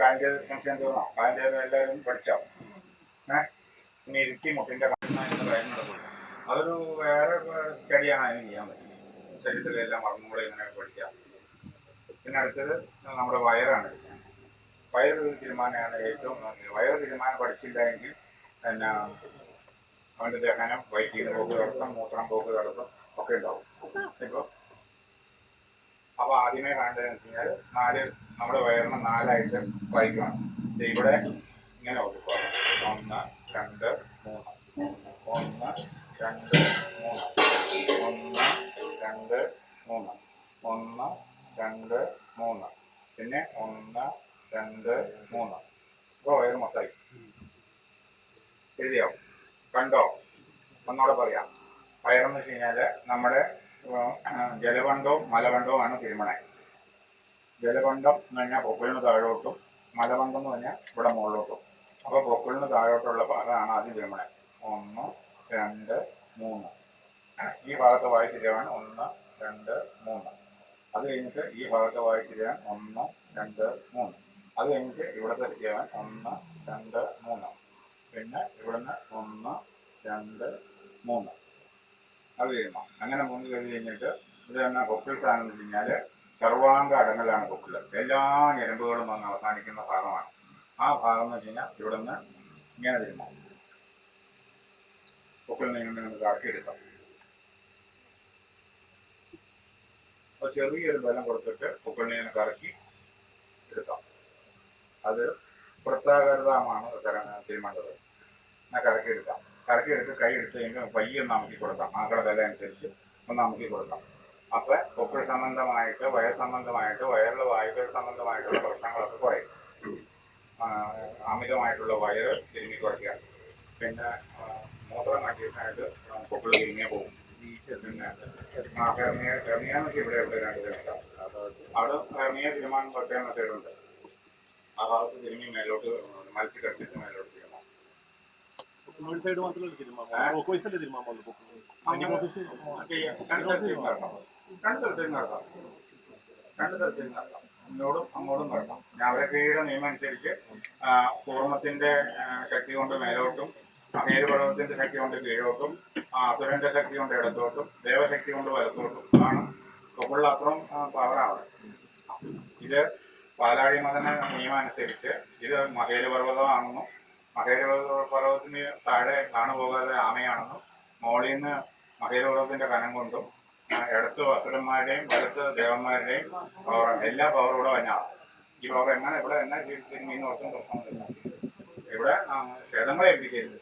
കാലിൻ്റെ സംശയം തോന്നോ? കാലിൻ്റെ എല്ലാവരും പഠിച്ചോ? ഇനി ഇരുത്തി മുട്ടിൻ്റെ കാര്യം നടക്കില്ല. അതൊരു വേറെ സ്റ്റഡിയാണ് അതിന് ചെയ്യാൻ പറ്റുന്നത്. ശരീരത്തിലെ എല്ലാ മർമ്മങ്ങളും ഇങ്ങനെ പഠിക്കാം. പിന്നെ അടുത്തത് നമ്മുടെ വയറാണ്. വയറ് തീരുമാനമാണ് ഏറ്റവും നല്ലത്. വയറ് തീരുമാനം പഠിച്ചില്ല എങ്കിൽ പിന്നെ അവൻ്റെ ദഹനം, വയറ്റിൽ പോക്ക് തടസ്സം, മൂത്രം പോക്ക് തടസ്സം ഒക്കെ ഉണ്ടാവും. ഇപ്പോൾ അപ്പോൾ ആദ്യമേ കാണേണ്ടതെന്ന് വെച്ച് കഴിഞ്ഞാൽ നമ്മുടെ വയറിനെ 4ആയിട്ട് വായിക്കണം. ഇവിടെ ഇങ്ങനെ ഒതുക്കുക. 1 2 3 1 2 3 1 2 3 1 2 3 പിന്നെ 1 2 3. ഇപ്പോൾ വയറ് മൊത്തമായി എഴുതിയോ? കണ്ടോ? ഒന്നുകൂടെ പറയാം. വയറെന്ന് വെച്ച് കഴിഞ്ഞാൽ നമ്മുടെ ജലബന്ധവും മലബന്ധവും ആണ് തിരുമണേ. ജലബന്ധം എന്ന് പറഞ്ഞാൽ പൊക്കിളിന് താഴോട്ടും, മലബന്ധം എന്ന് പറഞ്ഞാൽ ഇവിടെ മുകളിലോട്ടും. അപ്പോൾ പൊക്കിളിന് താഴോട്ടുള്ള ഭാഗമാണ് ആദ്യം തിരുമണേ. 1 2 3. ഈ ഭാഗത്ത് വായിച്ചിരിക്കാൻ 1 2 3. അത് കഴിഞ്ഞിട്ട് ഈ ഭാഗത്ത് വായിച്ചിരിക്കാൻ 1 2 3. അത് കഴിഞ്ഞിട്ട് ഇവിടുത്തെ തിരിയാൻ 1 2 3. പിന്നെ ഇവിടുന്ന് 1 2 3. അത് കഴിയുമ്പോൾ അങ്ങനെ 3 കഴിഞ്ഞിട്ട് ഇത് തന്നെ പൊക്കിൾ സ്ഥാനം എന്ന് വെച്ച് കഴിഞ്ഞാൽ സർവാംഗ അടങ്ങലാണ് പൊക്കിൾ. എല്ലാ ഞരമ്പുകളും വന്ന് അവസാനിക്കുന്ന ഭാഗമാണ്. ആ ഭാഗം എന്ന് വെച്ച് കഴിഞ്ഞാൽ ഇവിടുന്ന് ഇങ്ങനെ തിരുമാം. പൊക്കിൾ നിന്ന് നമുക്ക് കറക്കിയെടുക്കാം. അപ്പോൾ ചെറിയൊരു ബലം കൊടുത്തിട്ട് പൊക്കിളിനെ ഇങ്ങനെ കറക്കി എടുക്കാം. അത് വൃത്താകൃതമാണ് തിരുമേണ്ടത്. എന്നാൽ കറക്കിയെടുക്കാം. കറക്കിയെടുത്ത് കൈ എടുത്ത് കഴിഞ്ഞാൽ പയ്യെ ഒന്ന് അമുക്കി കൊടുക്കാം. ആക്കളുടെ വില അനുസരിച്ച് ഒന്ന് അമുക്കി കൊടുക്കാം. അപ്പോൾ പൊക്കിൾ സംബന്ധമായിട്ട്, വയർ സംബന്ധമായിട്ട്, വയറിലെ വായുക്കൾ സംബന്ധമായിട്ടുള്ള പ്രശ്നങ്ങളൊക്കെ കുറയും. അമിതമായിട്ടുള്ള വയറ് തിരുമ്മി കുറയ്ക്കുക. പിന്നെ മൂത്രം കണ്ടീഷനായിട്ട് പൊക്കിൾ തിരിഞ്ഞേ പോകും. പിന്നെ ഹെർണിയാന്നൊക്കെ ഇവിടെ 2 തിരക്കാം. അവിടെ ഹെർണിയ തീരുമാനം പ്രത്യേക മെത്തേഡുണ്ട്. ആ ഭാഗത്ത് തിരുമ്മി മേലോട്ട് മത്സ്യ കടിച്ചിട്ട് മേലോട്ട് തിരുമാം. സൈഡ് മാത്രമല്ല തിരുമാം. രണ്ട് തരത്തിൽ നടക്കാം. ഇങ്ങോട്ടും അങ്ങോട്ടും നടക്കാം. നവരക്രിയയുടെ നിയമം അനുസരിച്ച് കൂർമ്മത്തിന്റെ ശക്തി കൊണ്ട് മേലോട്ടും, മേരുപർവ്വതത്തിന്റെ ശക്തി കൊണ്ട് കീഴോട്ടും, അസുരന്റെ ശക്തി കൊണ്ട് ഇടത്തോട്ടും, ദേവശക്തി കൊണ്ട് വലത്തോട്ടും ആണ് പൊക്കിളിൽ അപ്പുറം പവറാണ്. ഇത് പാലാഴി മദന നിയമം അനുസരിച്ച് ഇത് മഹേരുപർവ്വതമാണെന്നും മഹേരുപർവ്വതത്തിന് താഴെ കാണുപോകാതെ ആമയാണെന്നും മോളിൽ നിന്ന് മഹേരുപർവ്വതത്തിന്റെ കനം കൊണ്ടും ഇടത്ത് അസുരന്മാരുടെയും വലത്ത് ദേവന്മാരുടെയും പവർ, എല്ലാ പവറും ഇവിടെ വന്നാണ്. ഈ പവർ എങ്ങനെ ഇവിടെ എന്നാ തിരുമീന്ന് ഓർത്തും പ്രശ്നമൊന്നുമില്ല. ഇവിടെ ക്ഷേത്രങ്ങളെ ഏൽപ്പിക്കരുത്.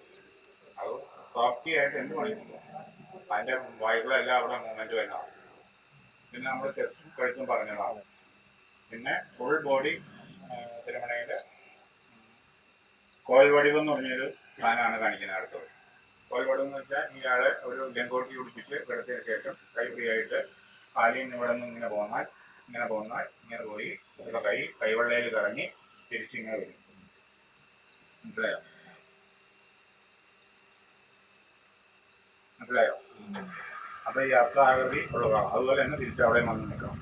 അത് സോഫ്റ്റി ആയിട്ട് എന്ത് പണിയില്ല. അതിൻ്റെ വായുക്കളെല്ലാം അവിടെ മൂവ്മെൻറ്റ് വരുന്നതാണ്. പിന്നെ നമ്മൾ ചെസ്റ്റ് കഴിച്ചും പറഞ്ഞതാണ്. പിന്നെ ഫുൾ ബോഡി തിരുമണയിൽ കോൽ വടിവ് എന്ന് പറഞ്ഞൊരു സാധനമാണ് കാണിക്കുന്നത്. അടുത്തത് കോൽ വടിവ് എന്ന് വെച്ചാൽ ഇയാളെ ഒരു ഗംഗോട്ടി കുടിപ്പിച്ച് കിടത്തിയതിന് ശേഷം കൈ ഫ്രീ ആയിട്ട് കാലിൽ നിന്ന് ഇവിടെ നിന്ന് ഇങ്ങനെ പോയി ഇവിടെ കൈവെള്ളയിൽ കറങ്ങി തിരിച്ചിങ്ങനെ വരും. മനസ്സിലായോ? അപ്പൊ ഈ അർത്ഥാകൃതി ഉള്ളതാണ്. അതുപോലെ തന്നെ തിരിച്ച് അവിടെ വന്ന് നിൽക്കണം.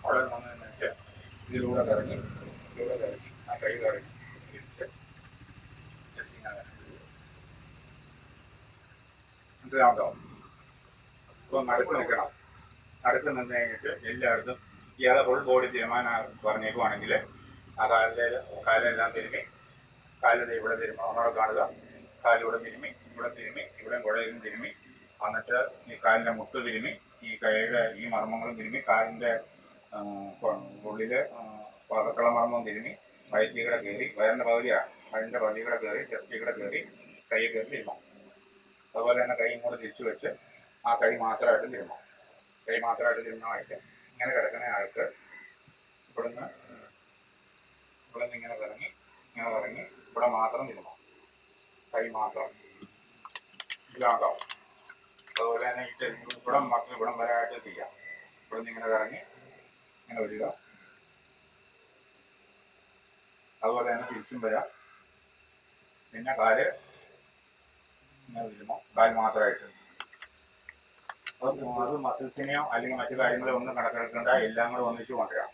അവിടെ വന്ന് വെച്ചാൽ ഇതിലൂടെ കറങ്ങി ആ കൈ കറങ്ങി തിരിച്ച് മനസ്സിലാവണ്ടോ? ഇപ്പൊ നടുക്ക് നിൽക്കണം. നടുക്ക് നിന്ന് കഴിഞ്ഞിട്ട് എല്ലായിടത്തും ഇയാളെ ഫുൾ ബോഡി തീരുമാനം പറഞ്ഞേക്കുവാണെങ്കിൽ ആ കാലിലെല്ലാം തിരുമ്മി, കാലിൽ ഇവിടെ തിരുമ്മ ഒന്നോടെ കാണുക. കാലിവിടെ തിരുമ്മി, ഇവിടെ കുഴയിലും തിരുമ്മി, എന്നിട്ട് ഈ കാലിൻ്റെ മുട്ട് തിരുമ്മി, ഈ കൈയുടെ ഈ മർമ്മങ്ങളും തിരുമ്മി, കാലിൻ്റെ ഉള്ളിൽ പാതക്കള മർമ്മം തിരുമ്മി, വയറ്റിൽ കയറി, വയറിൻ്റെ പകുതിയാണ്, വയറിൻ്റെ പകുതി കയറി, ചെസ്റ്റിൽ കയറി, കൈ കയറി തിരുമാം. അതുപോലെ തന്നെ കൈ കൂടെ തിരിച്ചു വെച്ച് ആ കൈ മാത്രമായിട്ട് തിരുമാം. കൈ മാത്രമായിട്ട് തിരുമായിട്ട് ഇങ്ങനെ കിടക്കുന്ന ആൾക്ക് ഇവിടുന്ന് ഇങ്ങനെ കറങ്ങി ഇവിടെ മാത്രം തിരുമാം. കൈ മാത്രം ഇല്ലാണ്ടാവും. അതുപോലെ തന്നെ ഈ ഇവിടം മാത്രം ഇവിടം വരായിട്ട് ചെയ്യാം. ഇവിടുന്ന് ഇങ്ങനെ കറങ്ങി ഇങ്ങനെ വരിക. അതുപോലെ തന്നെ തിരിച്ചും വരാം. പിന്നെ കാല് ഇങ്ങനെ വരുമ്പോൾ കാല് മാത്രമായിട്ട് അത് മസിൽസിനെയോ അല്ലെങ്കിൽ മറ്റു കാര്യങ്ങളോ ഒന്നും കണക്കെടുക്കേണ്ട, എല്ലാം കൂടെ ഒന്നിച്ച് കൊണ്ടുവരാം.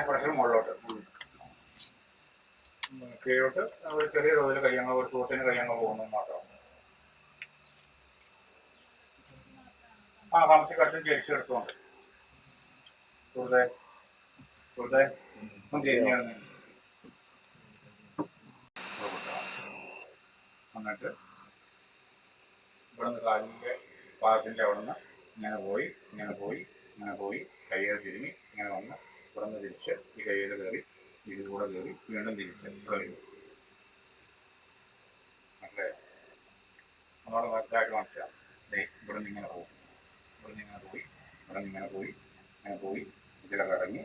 പ്രഷർ മുകളിലോട്ട് കീഴോട്ട് ഒരു ചെറിയ തോതിൽ കയ്യങ്ങൾ, ഒരു സുഹൃത്തിന് കയ്യങ്ങൾ പോകുന്നത് മാത്രം. കമത്തി കട്ടും ചെരിച്ചെടുത്തുകൊണ്ട് സുഹൃത്തെ ചെരിഞ്ഞാണ് എന്നിട്ട് ഇവിടുന്ന് കാലിൻ്റെ പാദത്തിൻ്റെ അവിടെ നിന്ന് ഇങ്ങനെ പോയി കയ്യിൽ തിരുമ്മി ഇങ്ങനെ വന്ന് ഇവിടുന്ന് തിരിച്ച് ഈ കയ്യിൽ കയറി ഇതിലൂടെ കയറി വീണ്ടും തിരിച്ച് ഇവിടെ വരും. മനസ്സിലായോ? നമ്മളോട് കറക്റ്റായിട്ട് മനസ്സിലാവും. ഇവിടുന്ന് ഇങ്ങനെ പോയി ഇതിലെ കറങ്ങി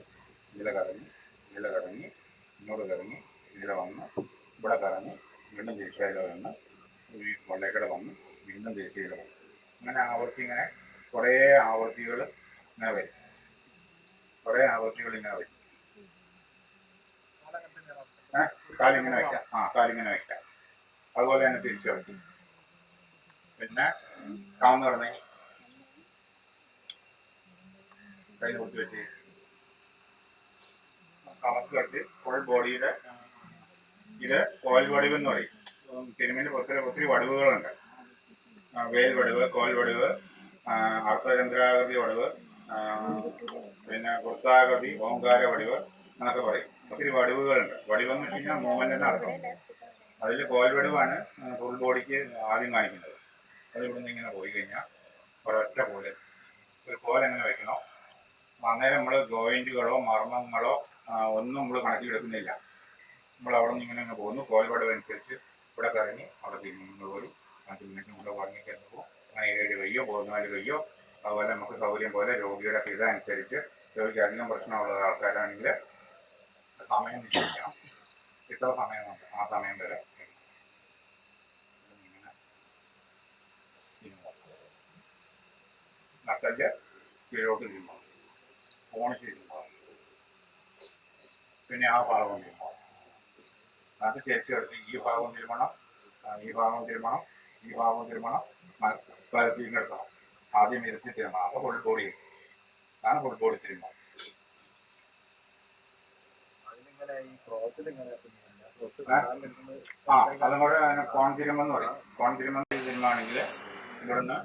ഇങ്ങോട്ട് കറങ്ങി ഇതിലെ വന്ന് ഇവിടെ കറങ്ങി വീണ്ടും തിരിച്ചതിൽ വന്ന് ഈ കൊള്ളേക്കടെ വന്ന് വീണ്ടും തിരിച്ചതിൽ വന്നു. ഇങ്ങനെ കുറേ ആവർത്തികൾ ഇങ്ങനെ വരും. കാലിങ്ങനെ വയ്ക്കാം. കാലിങ്ങനെ വയ്ക്കാം. അതുപോലെ തന്നെ തിരിച്ചു വയ്ക്കും. പിന്നെ കാന്ന് കിടന്നേ കൈ കൊടുത്ത് വെച്ച് കമത്ത് കിടത്തി ഫുൾ ബോഡിയുടെ ഇത് കോൽ വടിവ് എന്ന് പറയും. തിരുമേനി ഒത്തിരി വടിവുകളുണ്ട്. വേൽ വടിവ്, കോൽ വടിവ്, അർദ്ധചന്ദ്രാകൃതി വടിവ്, പിന്നെ വൃത്താകൃതി, ഓങ്കാര വടിവ് എന്നൊക്കെ പറയും. ഒത്തിരി വടിവുകളുണ്ട്. വടിവെന്ന് വെച്ച് കഴിഞ്ഞാൽ മൂവ്മെന്റ് അർത്ഥം. അതിൽ കോൽ വടിവാണ് ഫുൾ ബോഡിക്ക് ആദ്യം കാണിക്കുന്നത്. അത് ഇവിടുന്ന് ഇങ്ങനെ പോയി കഴിഞ്ഞാൽ ഒരൊറ്റ പോലെ ഒരു കോൽ എങ്ങനെ വെക്കണോ അന്നേരം നമ്മൾ ജോയിന്റുകളോ മർമ്മങ്ങളോ ഒന്നും നമ്മൾ കണക്കിലെടുക്കുന്നില്ല. നമ്മൾ അവിടെ നിന്ന് ഇങ്ങനെ പോകുന്നു. കോൽ വടിവ് അനുസരിച്ച് ഇവിടെ കറങ്ങി അവിടെ തിരിഞ്ഞു വരും. 5 മിനിറ്റ് ഇവിടെ ഉറങ്ങിക്കഴിഞ്ഞു പോകും. അങ്ങനെ 7 കയ്യോ 14 കയ്യോ അതുപോലെ നമുക്ക് സൗകര്യം പോലെ രോഗിയുടെ ഇതനുസരിച്ച് രോഗിക്ക് അധികം പ്രശ്നമുള്ള ആൾക്കാരാണെങ്കിൽ സമയം നിശ്ചയിക്കണം. ഇത്ര സമയം ഉണ്ട്, ആ സമയം വരെ ഇങ്ങനെ നട്ടല് കീഴോട്ട് തിരുമ്പോ, ഫോണിച്ച് തിരുമ്പോ, പിന്നെ ആ ഭാഗം തിരുമ്പോ, അത് ചേർച്ചെടുത്ത് ഈ ഭാഗം തിരുമണം, പരത്തിങ്ങെടുക്കണം. ആദ്യം ഇരുത്തി തിരുമണം. അപ്പോൾ ഫുൾ ബോഡി അതാണ് ഫുൾ ബോഡി തിരുമണം. അതും കൂടെ കോൺ തിരുമെന്ന് പറയും. കോൺ തിരുമെന്ന് തിരുമാണെങ്കിൽ ഇവിടുന്ന്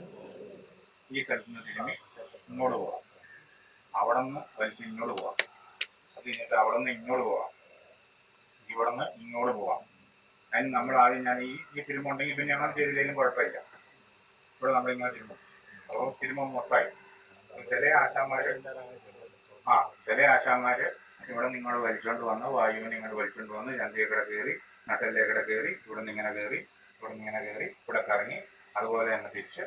ഈ സ്ഥലത്ത് നിന്ന് തിരുമ്മി ഇങ്ങോട്ട് പോവാം. അവിടെ നിന്ന് വലിച്ച് ഇങ്ങോട്ട് പോവാം. അത് കഴിഞ്ഞിട്ട് അവിടെ നിന്ന് ഇങ്ങോട്ട് പോവാം. ഇവിടെ നിന്ന് ഇങ്ങോട്ട് പോവാം. അതിന് നമ്മൾ ആദ്യം ഞാൻ ഈ തിരുമുണ്ടെങ്കിൽ പിന്നെ ഞങ്ങൾ ചെയ്തില്ലെങ്കിലും കുഴപ്പമില്ല. ഇവിടെ നമ്മളിങ്ങനെ തിരുമ്പും. അപ്പോൾ തിരുമ്പം മൊത്തമായി. ചില ആശാന്മാര് ഇവിടെ നിങ്ങൾ വലിച്ചുകൊണ്ട് വന്ന് വായുവിനെ ഇങ്ങോട്ട് വലിച്ചുകൊണ്ട് വന്ന് ചന്ദ്രയുടെ കയറി നട്ടലിലേക്കിടെ കയറി ഇവിടെ നിന്ന് ഇങ്ങനെ കയറി ഇവിടെ കറങ്ങി അതുപോലെ തന്നെ തിരിച്ച്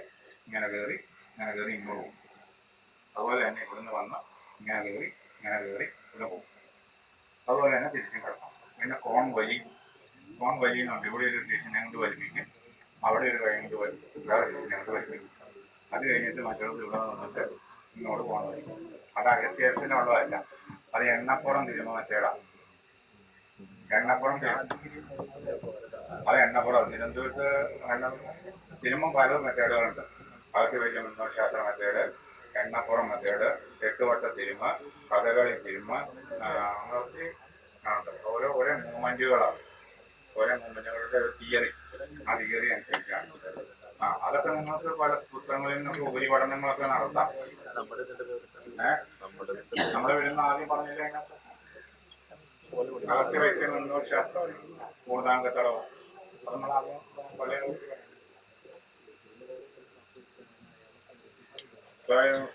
ഇങ്ങനെ കയറി ഇങ്ങോട്ട് പോകും. അതുപോലെ തന്നെ ഇവിടുന്ന് വന്ന് ഇങ്ങനെ കയറി ഇവിടെ പോകും. അതുപോലെ തന്നെ തിരിച്ചും കിടക്കും. പിന്നെ കോൺ വലി എന്നുണ്ട്. ഇവിടെ ഒരു സ്റ്റേഷനെ കൊണ്ട് വലിപ്പിക്കും, അവിടെ ഒരു കൈ കൊണ്ട് വലിപ്പിക്കും, വേറെ സ്റ്റേഷനെ കൊണ്ട് വലിപ്പിക്കും. അത് കഴിഞ്ഞിട്ട് മറ്റുള്ളത് ഇവിടെ വന്നിട്ട് ഇങ്ങോട്ട് പോകണം വലിക്കും. അത് അഗസ്ത്യത്തിനുള്ളതല്ല, അത് എണ്ണപ്പുറം തിരുമ മറ്റേടാണ്. എണ്ണപ്പുറം തിരുവനന്തപുരത്ത് തിരുമ്പം പല മെത്തേഡുകളുണ്ട്. ആവശ്യവൈദ്യ ശാസ്ത്ര മെത്തേഡ്, എണ്ണപ്പുറം മെത്തേഡ്, 8 വട്ട തിരുമ, കഥകളി തിരുമ, അങ്ങനെ ഒത്തിരി ഉണ്ട്. ഓരോ മൂവ്മെന്റുകളാണ്. ഓരോ മൂവ്മെന്റുകളുടെ തിയറി, ആ തിയറി അനുസരിച്ചാണ്. അതൊക്കെ നിങ്ങൾക്ക് പല പുസ്തകങ്ങളിൽ നിന്നൊക്കെ ഉപരിപഠനങ്ങളൊക്കെ നടത്താം. നമ്മുടെ വരുന്ന ആദ്യം പറഞ്ഞില്ല അതിനകത്ത് രഹസ്യവൈദ്യ ശാസ്ത്രം, മൂർധാംഗത്തടവ്, അത് നമ്മളാദ്യം പല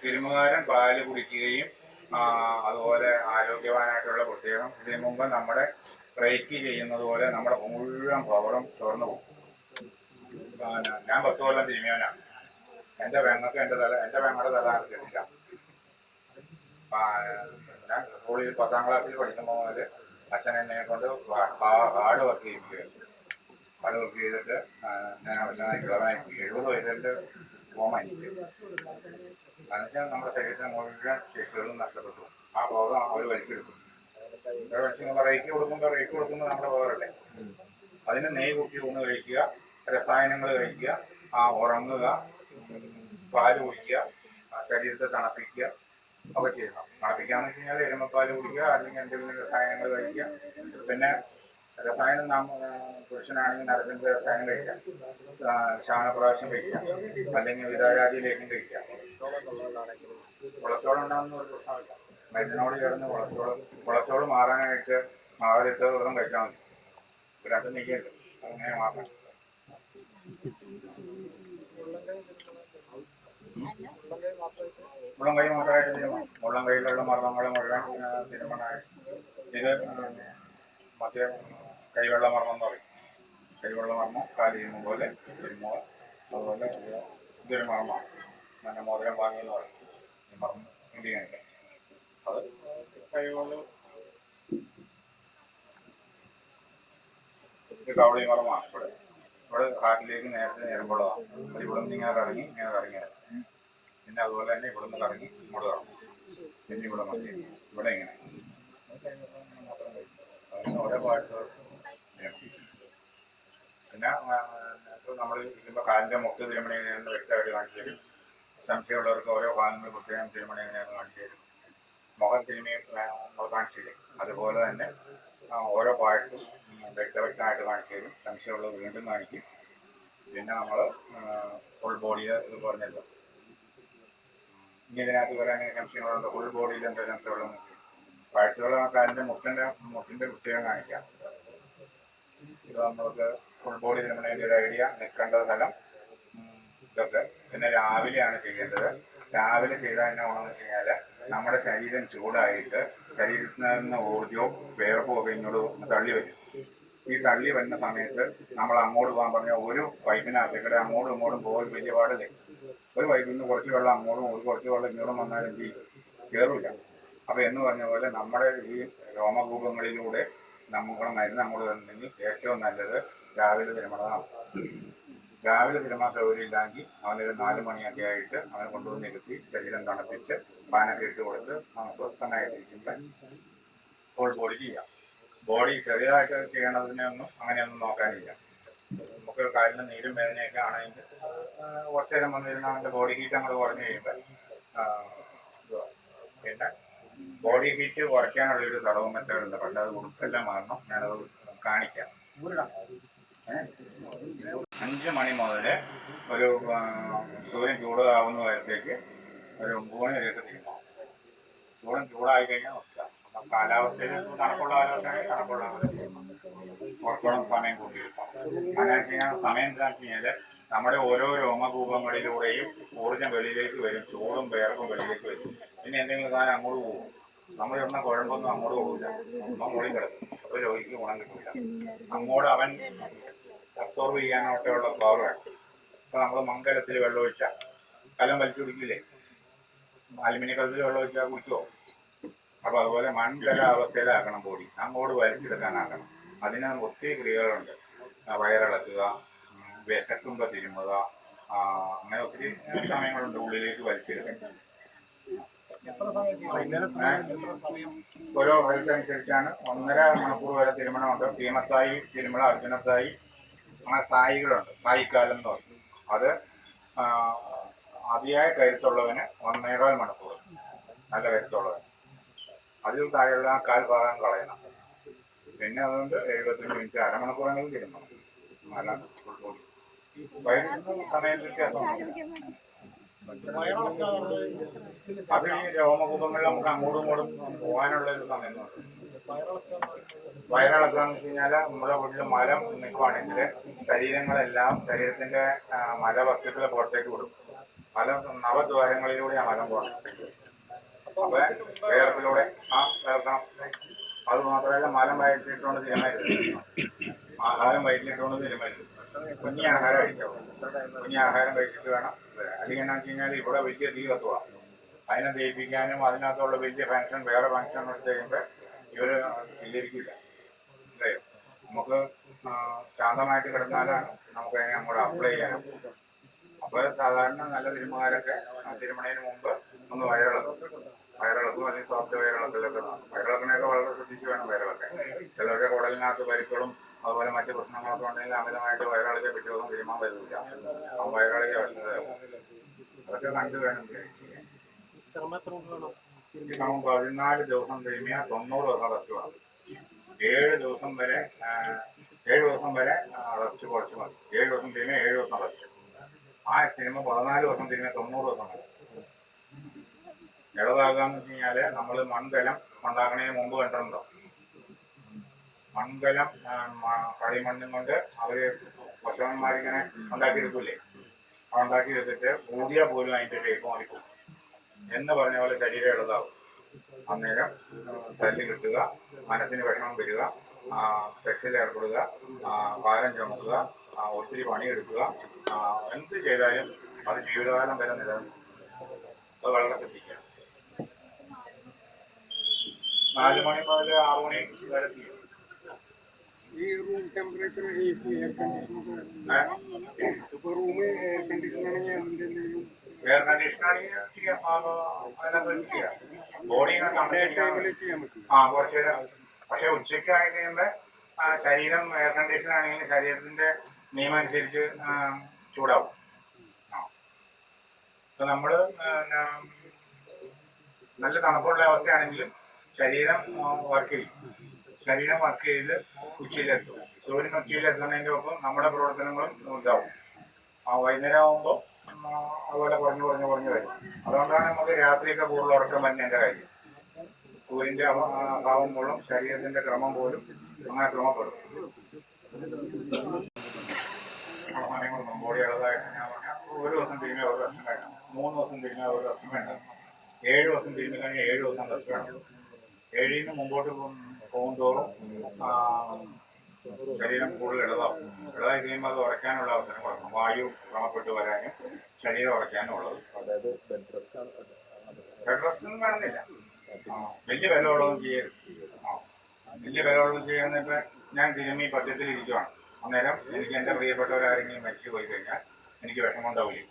തിരുമുകാരൻ പാല് കുടിക്കുകയും അതുപോലെ ആരോഗ്യവാനായിട്ടുള്ള പ്രത്യേകം ഇതിനു മുമ്പ് നമ്മുടെ റേറ്റ് ചെയ്യുന്നത് പോലെ നമ്മുടെ മുഴുവൻ പവറും ചോർന്നു പോകും. ഞാൻ 10 കൊല്ലം തിരുമിയവനാണ്. എൻ്റെ പെങ്ങളുടെ തല അടച്ചിട്ടില്ല. ഞാൻ സ്കൂളിൽ 10ാം ക്ലാസ്സിൽ പഠിക്കുമ്പോൾ മുതൽ അച്ഛൻ എന്നെ കൊണ്ട് ഹാർഡ് വർക്ക് ചെയ്യിപ്പിക്കുകയായിരുന്നു. ഹാർഡ് വർക്ക് ചെയ്തിട്ട് ഞാൻ അവസാനമായി കിളവനായി 70 വയസ്സിൻ്റെ ഫോം എനിക്ക്. എന്നുവെച്ചാൽ നമ്മുടെ ശരീരത്തിന് മുഴുവൻ ശേഷികളും നഷ്ടപ്പെട്ടു. ആ ബോധം അവർ വലിച്ചെടുക്കും. റേക്ക് കൊടുക്കുമ്പോൾ നമ്മുടെ ബോധമല്ലേ. അതിന് നെയ്യ് കൂട്ടി ഊണ് കഴിക്കുക, രസായനങ്ങൾ കഴിക്കുക, ഉറങ്ങുക, പാല് കുടിക്കുക, ശരീരത്തെ തണുപ്പിക്കുക ഒക്കെ ചെയ്യണം. തണുപ്പിക്കാന്ന് വെച്ച് കഴിഞ്ഞാൽ എരുമപ്പാൽ കുടിക്കുക, അല്ലെങ്കിൽ എന്തെങ്കിലും രസായനങ്ങൾ കഴിക്കുക. പിന്നെ രസായനം പുരുഷനാണെങ്കിൽ നരസിംഹ രസായനം കഴിക്കാം, ശാനപ്രാവശ്യം കഴിക്കാം, അല്ലെങ്കിൽ വിതാരാതിയിലേക്കും കഴിക്കാം. കൊളസ്ട്രോൾ ഉണ്ടാകുന്ന ഒരു പ്രശ്നമില്ല. മരുന്നിനോട് ചേർന്ന് കൊളസ്ട്രോൾ മാറാനായിട്ട് ആദ്യത്തെ ദിവസം കഴിച്ചാൽ മതി. രണ്ടും നീക്കിയല്ലോ, അങ്ങനെ മാറണം. മുള്ളം കൈ മാത്രമായിട്ട് തിരുമണം. മുള്ളം കൈയിലുള്ള മർമ്മങ്ങൾ മുഴുവൻ തിരുമണമായി. ഇത് മറ്റേ കൈവെള്ള മർമ്മം എന്ന് പറയും. കൈവെള്ള മർമ്മം കാല് ചെയ്യുമ്പോൾ പോലെ തിരുമുക. അതുപോലെ ഇതൊരു മർമ്മമാണ്. നല്ല മോതിരം വാങ്ങിയെന്ന് പറയും. ഈ മർമ്മം ഇന്ത്യയാണ്. അത് കൈകൊണ്ട് ഇത് കവളി മർമ്മമാണ്. ഇവിടെ ഹാർട്ടിലേക്ക് നേരത്തെ നേരുമ്പോഴതാണ്. അത് ഇവിടെ നിന്ന് ഇങ്ങനെ കറങ്ങിയത്. പിന്നെ അതുപോലെ തന്നെ ഇവിടെ നിന്ന് കറങ്ങി ഇങ്ങോട്ട് കറങ്ങും. പിന്നെ ഇവിടെ മതി, ഇവിടെ ഇങ്ങനെ അങ്ങനെ ഓരോ പാഴ്സുകൾ. പിന്നെ നമ്മൾ ഇരിക്കുമ്പോൾ കാലിൻ്റെ മുട്ട് തിരുമണി എങ്ങനെയാണെന്ന് വ്യക്തമായിട്ട് കാണിച്ചു തരും. സംശയമുള്ളവർക്ക് ഓരോ ഭാഗങ്ങൾ പ്രത്യേകം തിരുമണി എങ്ങനെയാണെന്ന് കാണിച്ചു തരും. മുഖം തിരുമി നമ്മൾ കാണിച്ചു തരും. അതുപോലെ തന്നെ ഓരോ പാഴ്സും വ്യക്തമായിട്ട് കാണിച്ചു തരും. സംശയമുള്ളത് വീണ്ടും കാണിക്കും. പിന്നെ നമ്മൾ ഫുൾ ബോഡിയിൽ ഇത് പറഞ്ഞല്ലോ, ഇനി ഇതിനകത്ത് വരാൻ സംശയങ്ങളുണ്ട്. ഫുൾ ബോഡിയിൽ എന്താ സംശയമുള്ളത് പാഴ്സുകൾ കാലിൻ്റെ മുട്ടിൻ്റെ പ്രത്യേകം കാണിക്കാം. ഇത് നമ്മൾക്ക് ഫുൾ ബോഡി തിരുമണേൻ്റെ ഒരു ഐഡിയ, നിൽക്കേണ്ട സ്ഥലം, ഇതൊക്കെ. പിന്നെ രാവിലെയാണ് ചെയ്യേണ്ടത്. രാവിലെ ചെയ്താൽ എന്നാ ഗുണമെന്ന് വെച്ച് കഴിഞ്ഞാൽ നമ്മുടെ ശരീരം ചൂടായിട്ട് ശരീരത്തിൽ നിന്ന് ഊർജവും വേർപ്പും ഒക്കെ ഇങ്ങോട്ട് തള്ളി വരും. ഈ തള്ളി വരുന്ന സമയത്ത് നമ്മൾ അങ്ങോട്ട് പോകാൻ പറഞ്ഞാൽ ഒരു പൈപ്പിനകത്തേക്കൂടെ അങ്ങോട്ടും ഇങ്ങോട്ടും പോയി വലിയ പാടില്ലേ. ഒരു പൈപ്പിൽ നിന്ന് കുറച്ച് വെള്ളം അങ്ങോട്ടും കുറച്ച് വെള്ളം ഇങ്ങോട്ടും വന്നാൽ എന്ത് ചെയ്യും? കയറില്ല. അപ്പോൾ എന്ന് പറഞ്ഞ പോലെ നമ്മുടെ ഈ രോമകൂപങ്ങളിലൂടെ നമ്മുടെ മരുന്ന് അങ്ങോട്ട് വന്നിട്ടുണ്ടെങ്കിൽ ഏറ്റവും നല്ലത് രാവിലെ തിരുമണതാണ്. രാവിലെ തിരുമാൻ സൗകര്യം ഇല്ലെങ്കിൽ അവനൊരു 4 മണിയൊക്കെ ആയിട്ട് അവനെ കൊണ്ടുവന്ന് ഇരുത്തി ശരീരം തണുപ്പിച്ച് പാനൊക്കെ ഇട്ട് കൊടുത്ത് സ്വസ്ഥനായിട്ടിരിക്കുമ്പോൾ ഫുൾ ബോഡി ചെയ്യാം. ബോഡി ചെറിയതായിട്ട് ചെയ്യണതിനൊന്നും അങ്ങനെയൊന്നും നോക്കാനില്ല. നമുക്ക് കാലിന് നീരും വേദനയൊക്കെ ആണെങ്കിൽ കുറച്ച് നേരം വന്നിരുന്നാൽ അവൻ്റെ ബോഡി ഹീറ്റ് അങ്ങോട്ട് കുറഞ്ഞു കഴിയുമ്പോൾ പിന്നെ ബോഡി ഹീറ്റ് കുറയ്ക്കാനുള്ളൊരു തടവ് മെത്തേഡുണ്ട്. പക്ഷെ അത് ഉടുപ്പെല്ലാം മാറണം. ഞാനത് കാണിക്കാം. 5 മണി മുതൽ ഒരു സൂര്യൻ ചൂടാവുന്ന നേരത്തേക്ക് ഒരു 9 മണി വരെയൊക്കെ തിരുമാം. ചൂടായി കഴിഞ്ഞാൽ നോക്കുക. കാലാവസ്ഥയിൽ തണുപ്പുള്ള കാലാവസ്ഥയാണെങ്കിൽ തണുപ്പുള്ള കുറച്ചോളം സമയം കൂട്ടിയിരിക്കാം. അങ്ങനെ വെച്ച് കഴിഞ്ഞാൽ സമയം എന്താണെന്ന് വെച്ച് കഴിഞ്ഞാൽ നമ്മുടെ ഓരോ രോമകൂപങ്ങളിലൂടെയും ഊർജ്ജം വെളിയിലേക്ക് വരും. ചൂടും വേർപ്പും വെളിയിലേക്ക് വരും. പിന്നെ എന്തെങ്കിലും സാധനം അങ്ങോട്ട് പോകും. നമ്മളിടുന്ന കുഴമ്പൊന്നും അങ്ങോട്ട് പോകില്ല. മുകളിൽ കിടക്കും. അപ്പോൾ രോഗിക്ക് ഗുണം കിട്ടില്ല. അങ്ങോട്ട് അവൻ അബ്സോർവ് ചെയ്യാനൊക്കെയുള്ള പവർ വേണം. ഇപ്പം നമ്മൾ മൺകലത്തിൽ വെള്ളം ഒഴിച്ചാൽ കലം വലിച്ചു കുടിക്കില്ലേ? അലുമിനിയം കലത്തിൽ വെള്ളം ഒഴിച്ചാൽ കുടിക്കുമോ? അപ്പോൾ അതുപോലെ മൺകല അവസ്ഥയിലാക്കണം ബോഡി. അങ്ങോട്ട് വലിച്ചെടുക്കാനാക്കണം. അതിന് ഒത്തിരി ക്രിയകളുണ്ട്. വയറിളക്കുക, വിശക്കുമ്പോൾ തിരുമുക, അങ്ങനെ ഒത്തിരി സമയങ്ങളുണ്ട് ഉള്ളിലേക്ക് വലിച്ചെടുക്കാൻ. ഓരോ ഹെൽത്ത് അനുസരിച്ചാണ്. 1.5 മണിക്കൂർ വരെ തിരുമണമുണ്ട്. ഭീമത്തായി, തിരുമല, അർജുനത്തായി, അങ്ങനെ തായികളുണ്ട്. തായിക്കാലം എന്ന് പറയും. അത് അതിയായ കരുത്തുള്ളവന് 1.25 മണിക്കൂർ നല്ല കരുത്തുള്ളവന്. അതിൽ താഴെയുള്ള ആ കാൽ ഭാഗം കളയണം. പിന്നെ അതുകൊണ്ട് 75 മിനിറ്റ് അരമണിക്കൂറെങ്കിലും തിരുമണം. നല്ല സമയം വ്യത്യാസം. അത് ഈ രോമകൂപങ്ങളിൽ നമുക്ക് അങ്ങോട്ടും ഇങ്ങോട്ടും പോകാനുള്ള ഒരു സമയം. വയറിളക്കാന്ന് വെച്ച് കഴിഞ്ഞാൽ നമ്മുടെ വീട്ടിൽ മലം നിൽക്കുവാണെങ്കിൽ ശരീരത്തിന്റെ മലവസ്തുക്കളെ പുറത്തേക്ക് വിടും. നവദ്വാരങ്ങളിലൂടെ ആ മലം പോകണം. അപ്പൊ വേർപ്പിലൂടെ വേർക്കണം. അത് മാത്രമല്ല മലം വയറ്റിലിട്ടുകൊണ്ട് തിരുമരുത്. ആഹാരം വയറ്റിലിട്ടുകൊണ്ട് തിരുമരുത്. കുഞ്ഞി ആഹാരം കഴിക്കാവൂ. കുഞ്ഞി ആഹാരം കഴിച്ചിട്ട് വേണം വരാൻ. അല്ലെങ്കിൽ എന്നാ വെച്ച് കഴിഞ്ഞാൽ ഇവിടെ വലിയ തീ കത്തുക, അതിനെ ദഹിപ്പിക്കാനും അതിനകത്തുള്ള വലിയ ഫങ്ഷൻ വേറെ ഫങ്ഷൻ എടുത്ത് കഴിയുമ്പോൾ ഇവർ സ്വീകരിക്കില്ല. അല്ലയോ? നമുക്ക് ശാന്തമായിട്ട് കിടന്നാലാണ് നമുക്ക് അതിനെ അങ്ങോട്ട് അപ്ലൈ ചെയ്യാനും. അപ്പോൾ സാധാരണ നല്ല തിരുമുകാരൊക്കെ തിരുമണത്തിന് മുമ്പ് ഒന്ന് വയറിളക്കും അല്ലെങ്കിൽ സോഫ്റ്റ് വയറിളക്കലൊക്കെ നടക്കും. വയറിളക്കിനെയൊക്കെ വളരെ ശ്രദ്ധിച്ച് വേണം വയറിളക്കാൻ. ചിലർക്ക് കുടലിനകത്ത് പരിക്കളും അതുപോലെ മറ്റു പ്രശ്നങ്ങളൊക്കെ ഉണ്ടെങ്കിൽ അമിതമായിട്ട് വയറിളക്കിയ പിറ്റേ ദിവസം തിരുമാൻ പറ്റില്ല. ആ വയറിളകിയ അവസ്ഥയാകും. അതൊക്കെ കണ്ടു വേണം ചെയ്യാൻ. ഈ സമയം 14 ദിവസം തിരുമിയ 90 ദിവസം റെസ്റ്റ് വേണം. 7 ദിവസം വരെ റെസ്റ്റ് കുറച്ച് മതി. 7 ദിവസം തിരുമിയ 7 ദിവസം റെസ്റ്റ്. ആ തിരുമ 14 ദിവസം തിരുമിയ 90 ദിവസം വരെ. ഇളതാകാന്ന് വെച്ച് കഴിഞ്ഞാല് നമ്മള് മൺകലം ഉണ്ടാക്കണതിന് മുമ്പ് കണ്ടിട്ടുണ്ടോ? മൺകലം കളിമണ്ണും കൊണ്ട് അവര് പശുവന്മാരിങ്ങനെ ഉണ്ടാക്കിയെടുക്കില്ലേ? ഉണ്ടാക്കിയെടുത്തിട്ട് ഊതിയാൽ പോലും അതിന്റെ ഷേപ്പ് മാറിപ്പോകും എന്ന് പറഞ്ഞ പോലെ ശരീരം ഇളതാവും. അന്നേരം തല്ലി കിട്ടുക, മനസ്സിന് വിഷമം വരിക, സെക്സിൽ ഏർപ്പെടുക, ഭാരം ചുമക്കുക, ഒത്തിരി പണിയെടുക്കുക, എന്ത് ചെയ്താലും അത് ജീവിതകാലം വരെ നിലനിൽക്കും. അത് വളരെ ശ്രദ്ധിക്കുക. 4 മണി മുതൽ 6 മണി വരെ ചെയ്യും. ഈ room temperature AC air conditioner room air condition ആണെങ്കിൽ അതിന്റെ എന്തെങ്കിലും എയർ കണ്ടീഷൻ ആണെങ്കിൽ ചെയ്യാം. അതിനകത്ത് ചെയ്യാം. ബോഡി ചെയ്യാൻ പറ്റും. കുറച്ച് നേരം. പക്ഷെ ഉച്ചയ്ക്ക് ആയി കഴിയുമ്പോൾ ശരീരം എയർ കണ്ടീഷൻ ആണെങ്കിൽ ശരീരത്തിന്റെ നിയമം അനുസരിച്ച് ചൂടാവും. അപ്പൊ നമ്മള് നല്ല തണുപ്പുള്ള അവസ്ഥയാണെങ്കിലും ശരീരം വർക്ക് ചെയ്യും. ശരീരം വർക്ക് ചെയ്ത് ഉച്ചയിലെത്തും. സൂര്യൻ ഉച്ചയിലെത്തുന്നതിൻ്റെ ഒപ്പം നമ്മുടെ പ്രവർത്തനങ്ങളും ഉണ്ടാവും. വൈകുന്നേരം ആകുമ്പോൾ അതുപോലെ കുറഞ്ഞു വരും. അതുകൊണ്ടാണ് നമുക്ക് രാത്രിയൊക്കെ കൂടുതൽ ഉറക്കം വരുന്നതിൻ്റെ കാര്യം. സൂര്യൻ്റെ അഭാവം പോലും ശരീരത്തിന്റെ ക്രമം പോലും അങ്ങനെ ക്രമപ്പെടും. ബോഡി ഇളതായിട്ട് ഞാൻ പറഞ്ഞാൽ 1 ദിവസം തിരിഞ്ഞ 1 റെസ്റ്റ് വേണം. 3 ദിവസം തിരിഞ്ഞ 1 റെസ്റ്റ് വേണ്ട. 7 ദിവസം തിരിഞ്ഞു കഴിഞ്ഞാൽ 7 ദിവസം റെസ്റ്റ് വേണം. 7-ന് മുമ്പോട്ട് പോകും തോറും ശരീരം കൂടുതൽ ഇളതാവും. ഇളതായി കഴിയുമ്പോൾ അത് ഉറയ്ക്കാനുള്ള അവസരം കൊടുക്കണം. വായു ക്രമപ്പെട്ട് വരാനും ശരീരം ഉറയ്ക്കാനും ഉള്ളത്. ബെഡ് റെസ്റ്റൊന്നും വേണമെന്നില്ല. വലിയ വിലയുള്ളതും ചെയ്യരുത്. വലിയ വിലയുള്ളതും ചെയ്യുന്നിട്ട് ഞാൻ തിരുമ്മി പദ്യത്തിൽ ഇരിക്കുവാണ്. അന്നേരം എനിക്ക് എൻ്റെ പ്രിയപ്പെട്ടവരാരെങ്കിലും മരിച്ചു പോയി കഴിഞ്ഞാൽ എനിക്ക് വിഷമം ഉണ്ടാവില്ല.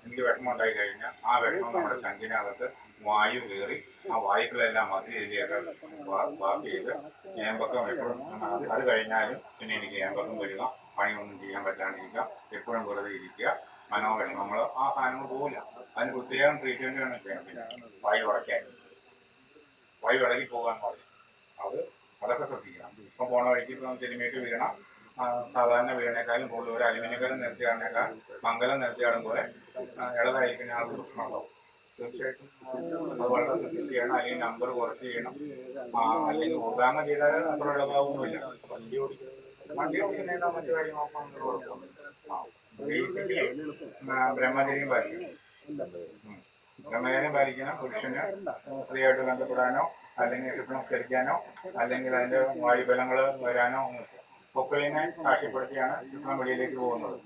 എനിക്ക് വിഷമം ഉണ്ടായി കഴിഞ്ഞാൽ ആ വിഷമം നമ്മുടെ ശങ്കിനകത്ത് വായു കയറി ആ വായുക്കളെല്ലാം മധ്യയിലേക്ക് പാസ് ചെയ്ത് ഏമ്പക്കം എപ്പോഴും അത് കഴിഞ്ഞാലും പിന്നെ എനിക്ക് ഏമ്പക്കം വരിക, പണിയൊന്നും ചെയ്യാൻ പറ്റാണ്ടിരിക്കുക, എപ്പോഴും വെറുതെ ഇരിക്കുക, മനോവിഷമങ്ങൾ ആ സാധനങ്ങൾ പോകില്ല. അതിന് പ്രത്യേകം ട്രീറ്റ്മെൻറ്റ് വേണം ചെയ്യാൻ. പിന്നെ വായു അടയ്ക്കാൻ, വായു ഇളകി പോകാൻ പറയും. അതൊക്കെ ശ്രദ്ധിക്കണം. ഇപ്പം പോണ വഴിക്ക് ഇപ്പം തിരുമേറ്റ് വീണ സാധാരണ വീണേക്കാളും കൂടുതൽ ഒരു അലുമിനിയം നിർത്തിയാണേക്കാൾ മംഗലം നിർത്തിയാടും പോലെ ഇളതായിരിക്കുന്ന ആൾക്ക് പ്രശ്നമുണ്ടാവും. തീർച്ചയായിട്ടും അത് വളരെ ശ്രദ്ധിച്ച് ചെയ്യണം. അല്ലെങ്കിൽ നമ്പർ കുറച്ച് ചെയ്യണം. അല്ലെങ്കിൽ ഉദാഹരണം ചെയ്താൽ അത്ര ഇളതാവൊന്നുമില്ല. വണ്ടി ഓടിക്കുന്നതിനോ മറ്റു കാര്യങ്ങളൊക്കെ ബേസിക്കലി ബ്രഹ്മചര്യം പാലിക്കണം. ബ്രഹ്മചര്യം പാലിക്കണം. പുരുഷന് സ്ത്രീയായിട്ട് ബന്ധപ്പെടാനോ അല്ലെങ്കിൽ ശുക്ലംസ്കരിക്കാനോ അല്ലെങ്കിൽ അതിൻ്റെ വായുബലങ്ങൾ വരാനോ പൊക്കളിനെ സാക്ഷ്യപ്പെടുത്തിയാണ് ശുക്ലം വെളിയിലേക്ക് പോകുന്നത്.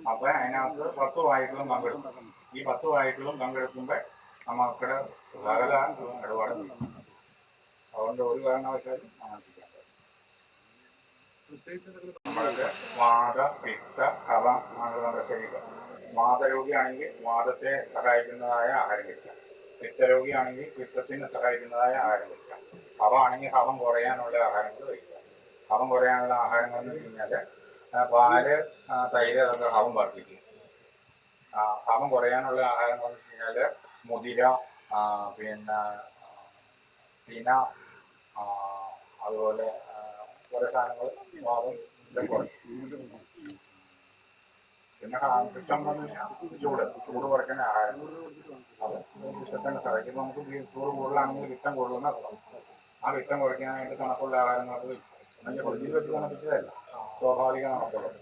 അപ്പം അതിനകത്ത് 10 വായുക്കളും പങ്കെടുക്കും. ഈ 10 വായുക്കളും പങ്കെടുക്കുമ്പോൾ നമുക്കിടെ സകല ഇടപാടും ചെയ്യും. അതുകൊണ്ട് ഒരു കാരണവശാലും അങ്ങനെ ചെയ്യാൻ പറ്റും. നമ്മളൊക്കെ വാത, പിത്ത, കഫം ആണ് നമ്മുടെ ശരീരം. വാതരോഗിയാണെങ്കിൽ വാദത്തെ സഹായിക്കുന്നതായ ആഹാരം കഴിക്കാം. പിത്തരോഗിയാണെങ്കിൽ പിത്തത്തിന് സഹായിക്കുന്നതായ ആഹാരം കഴിക്കാം. കഫമാണെങ്കിൽ കഫം കുറയാനുള്ള ആഹാരങ്ങൾ കഴിക്കാം. കഫം കുറയാനുള്ള ആഹാരങ്ങൾ എന്ന് വെച്ച് കഴിഞ്ഞാൽ പാല്, തൈര് അതൊക്കെ കഫം വർദ്ധിക്കും. കഫം കുറയാനുള്ള ആഹാരങ്ങൾ എന്ന് വെച്ച് കഴിഞ്ഞാൽ മുതിര, പിന്നെ തിന, അതുപോലെ കുറേ സാധനങ്ങൾ വാദം കുറയ്ക്കും. പിന്നെ പിത്തം ചൂട് കുറയ്ക്കുന്ന ആഹാരങ്ങൾ അത് പിത്തത്തിന് സഹായിക്കും. നമുക്ക് ചൂട് കൂടുതലാണെങ്കിൽ പിത്തം കൂടുതലെന്ന് അർത്ഥം. ആ പിത്തം കുറയ്ക്കാനായിട്ട് തണുപ്പുള്ള ആഹാരങ്ങൾക്ക് നല്ല ഫ്രിഡ്ജിൽ വെച്ച് തണുപ്പിച്ചതല്ല, സ്വാഭാവിക തണുപ്പുള്ളത്.